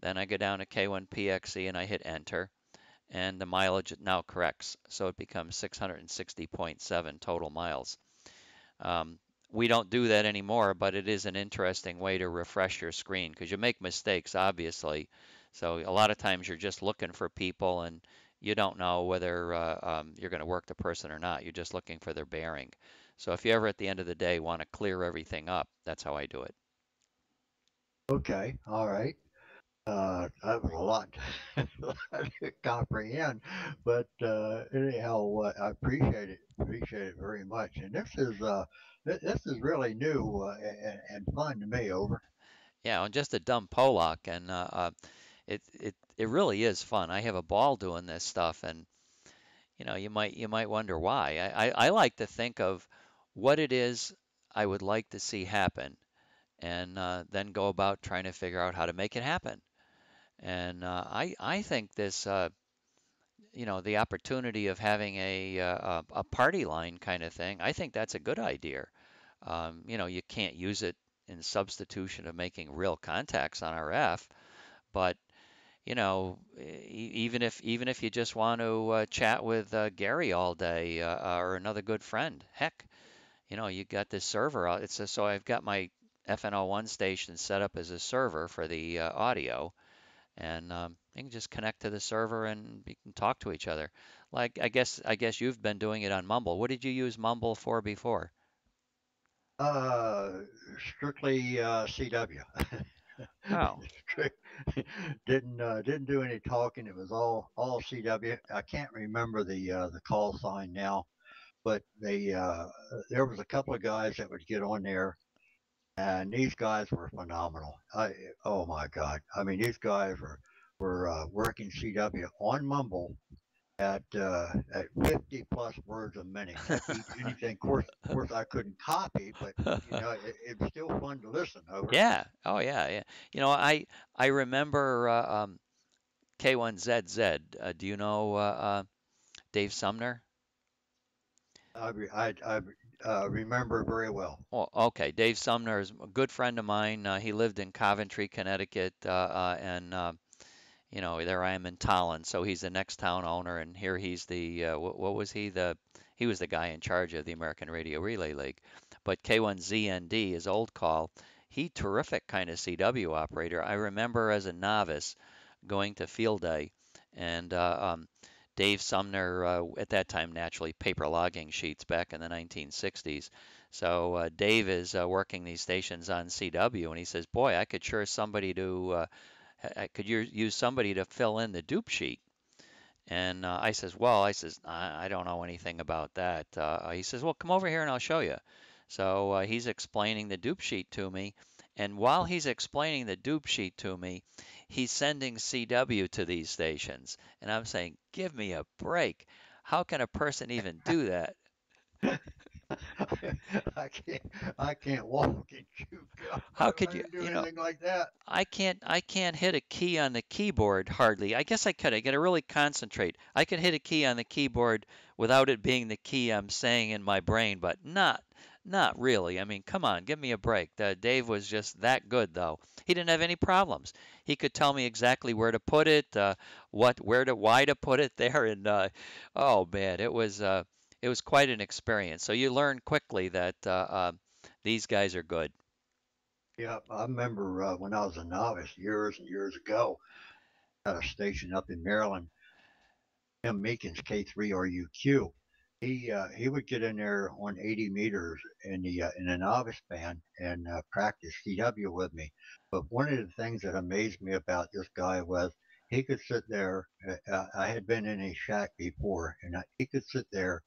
Then I go down to K1PXE and I hit enter, and the mileage now corrects, so it becomes 660.7 total miles. We don't do that anymore, but it is an interesting way to refresh your screen because you make mistakes, obviously. So a lot of times you're just looking for people and you don't know whether you're going to work the person or not. You're just looking for their bearing. So if you ever at the end of the day want to clear everything up, that's how I do it. Okay, all right. That was a lot, to comprehend, but anyhow, I appreciate it very much. And this is really new and fun to me. Over. Yeah, I'm just a dumb Polak, and it really is fun. I have a ball doing this stuff, and you might wonder why. I like to think of what it is I would like to see happen, and then go about trying to figure out how to make it happen. And I think this the opportunity of having a party line kind of thing, I think that's a good idea. You can't use it in substitution of making real contacts on RF, but even if you just want to chat with Gary all day or another good friend, heck, you got this server out. So I've got my FN01 station set up as a server for the audio, and you can just connect to the server and you can talk to each other. Like I guess you've been doing it on Mumble. What did you use Mumble for before? Uh, Strictly CW. Oh, Didn't do any talking. It was all CW. I can't remember the call sign now, but there was a couple of guys that would get on there, and these guys were phenomenal. Oh my God! I mean, these guys were working CW on Mumble at 50 plus words a minute. That beats anything. Of course, I couldn't copy, but it was still fun to listen over. yeah. Oh, yeah, yeah. I remember K1ZZ. Do you know Dave Sumner? I remember very well. Well, okay. Dave Sumner is a good friend of mine. He lived in Coventry, Connecticut, and there I am in Tallinn. So he's the next town owner, and here he's the what was he? He was the guy in charge of the American Radio Relay League. But K1ZND, his old call, he terrific kind of CW operator. I remember as a novice going to field day, and Dave Sumner at that time naturally paper logging sheets back in the 1960s. So Dave is working these stations on CW, and he says, "Boy, I could sure somebody to could you use somebody to fill in the dupe sheet?" And I says, "Well," I says, I don't know anything about that." He says, "Well, come over here and I'll show you." So he's explaining the dupe sheet to me. And while he's explaining the dupe sheet to me, he's sending CW to these stations. And I'm saying, give me a break. How can a person even do that? I can't I can't walk and chew gum. How could I you, didn't do anything like that. I can't hit a key on the keyboard hardly. I guess I could. I gotta really concentrate. I can hit a key on the keyboard without it being the key I'm saying in my brain, but not Not really. I mean, come on, give me a break. Dave was just that good, though. He didn't have any problems. He could tell me exactly where to put it, why to put it there, and oh man, it was quite an experience. So you learn quickly that these guys are good. Yeah, I remember when I was a novice years and years ago at a station up in Maryland, Tim Meekins, K3RUQ. He would get in there on 80 meters in the novice band and practice CW with me. But one of the things that amazed me about this guy was he could sit there. I had been in a shack before, and he could sit there,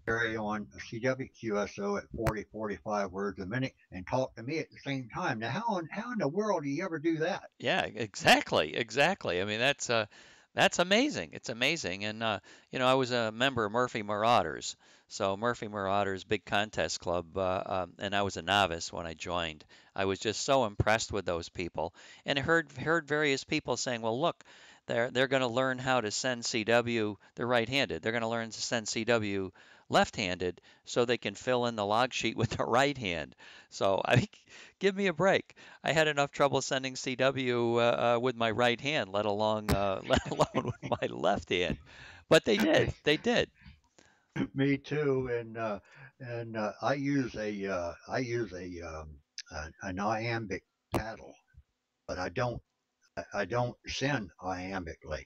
carry on a CWQSO at 40, 45 words a minute, and talk to me at the same time. Now, how in the world do you ever do that? Yeah, exactly, exactly. I mean, that's amazing. It's amazing. And you know, I was a member of Murphy Marauders, so Murphy Marauders big contest club, and I was a novice when I joined. I was just so impressed with those people, and I heard various people saying, "Well, look, they're going to learn how to send CW. They're right-handed. They're going to learn to send CW left-handed, so they can fill in the log sheet with the right hand." So I give me a break. I had enough trouble sending CW with my right hand, let alone let alone with my left hand. But they did. They did. Me too, and I use an iambic paddle, but I don't send iambically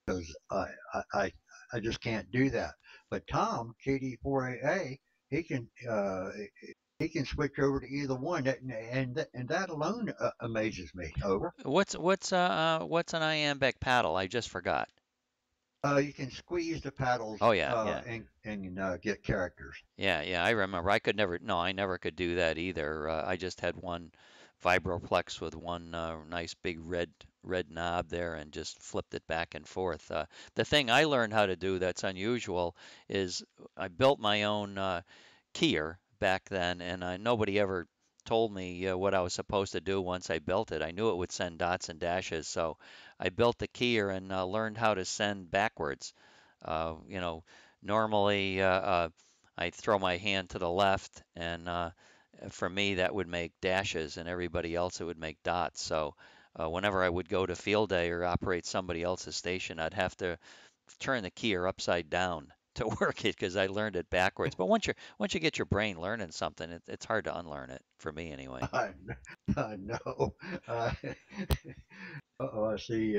because I just can't do that. But Tom KD4AA he can uh, he can switch over to either one, and that alone amazes me. Over. What's an iambic paddle? I just forgot. You can squeeze the paddles Oh yeah, yeah. and get characters. Yeah, yeah, I remember. I could never, no, I never could do that either. I just had one vibroplex with one nice big red knob there and just flipped it back and forth. The thing I learned how to do that's unusual is I built my own keyer back then, and nobody ever told me what I was supposed to do once I built it. I knew it would send dots and dashes, so I built the keyer and learned how to send backwards. You know, normally I throw my hand to the left, and for me that would make dashes, and everybody else it would make dots. So whenever I would go to field day or operate somebody else's station, I'd have to turn the keyer upside down to work it because I learned it backwards. But once you get your brain learning something, it's hard to unlearn it for me anyway. I know. Uh, I see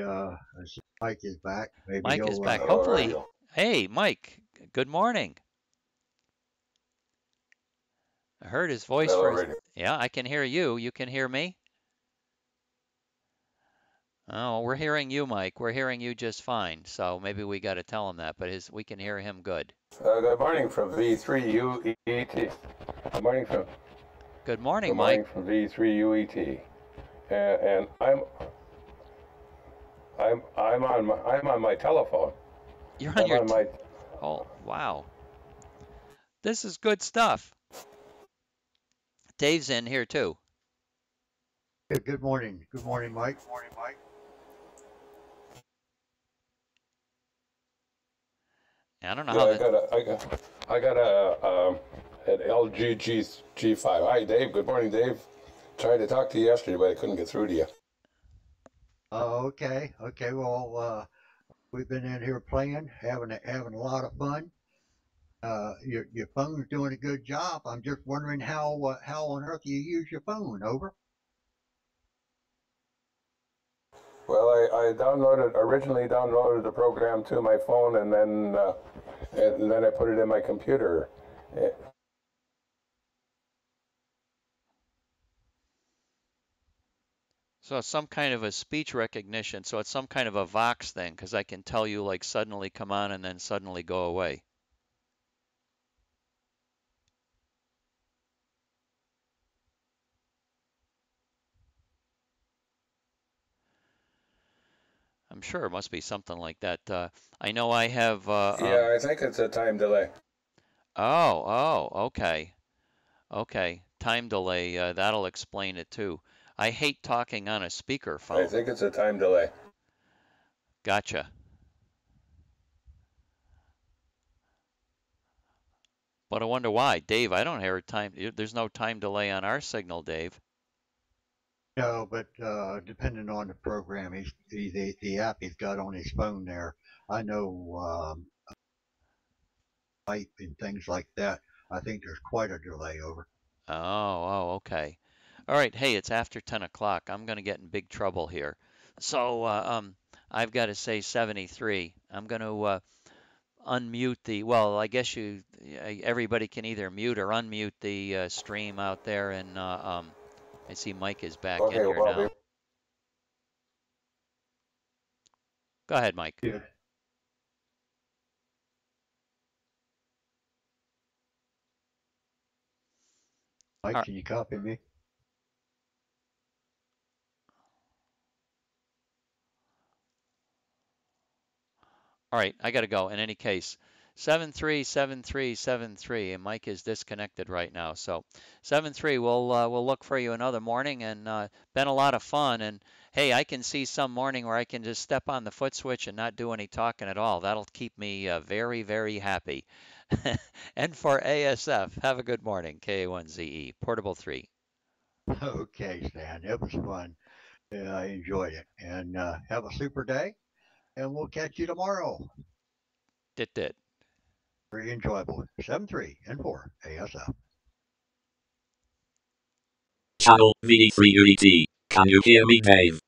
Mike is back. Maybe Mike is he'll. back. Hello, Hopefully, Radio. hey Mike, good morning. I heard his voice Hello, first. Radio. Yeah, I can hear you. You can hear me? Oh, we're hearing you, Mike. We're hearing you just fine. So maybe we got to tell him that, but we can hear him good. Good morning from V3UET. Good morning from. Good morning, Good Mike. morning from V3UET. And I'm on my telephone. You're on I'm your. on my. Oh, wow. This is good stuff. Dave's in here too. Good morning. Good morning, Mike. Good morning, Mike. I don't know Yeah, how I got an LG G5. Hi, Dave. Good morning, Dave. Tried to talk to you yesterday, but I couldn't get through to you. Oh, okay. Okay. Well, we've been in here playing, having a lot of fun. Your phone's doing a good job. I'm just wondering how on earth you use your phone. Over. Well, I originally downloaded the program to my phone, and then I put it in my computer. So it's some kind of a speech recognition. So it's some kind of a Vox thing because I can tell you like suddenly come on and then suddenly go away. I'm sure it must be something like that. I know I have. Yeah, I think it's a time delay. Okay. Okay. Time delay. That'll explain it too. I hate talking on a speakerphone. I think it's a time delay. Gotcha. But I wonder why. Dave, I don't hear time. There's no time delay on our signal, Dave. No, but depending on the program, the app he's got on his phone there, I know Skype and things like that. I think there's quite a delay over. Oh, okay. All right. Hey, it's after 10 o'clock. I'm going to get in big trouble here. So I've got to say 73. I'm going to unmute the, well, I guess everybody can either mute or unmute the stream out there. And I see Mike is back in Okay, here well, now. Go ahead, Mike. Good. Mike, can you copy me? All right, I got to go. In any case, 737373, and Mike is disconnected right now. So 73, we'll look for you another morning, and been a lot of fun. And hey, I can see some morning where I can just step on the foot switch and not do any talking at all. That'll keep me very, very happy. And for ASF, have a good morning. KA1ZE, Portable 3. Okay, Stan, it was fun. I enjoyed it. And have a super day, and we'll catch you tomorrow. Dit. Very enjoyable. 7-3 and 4 ASF. Channel V3UET. Can you hear me, Dave?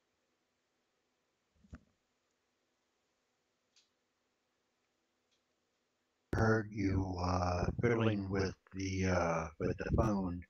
Heard you fiddling with the phone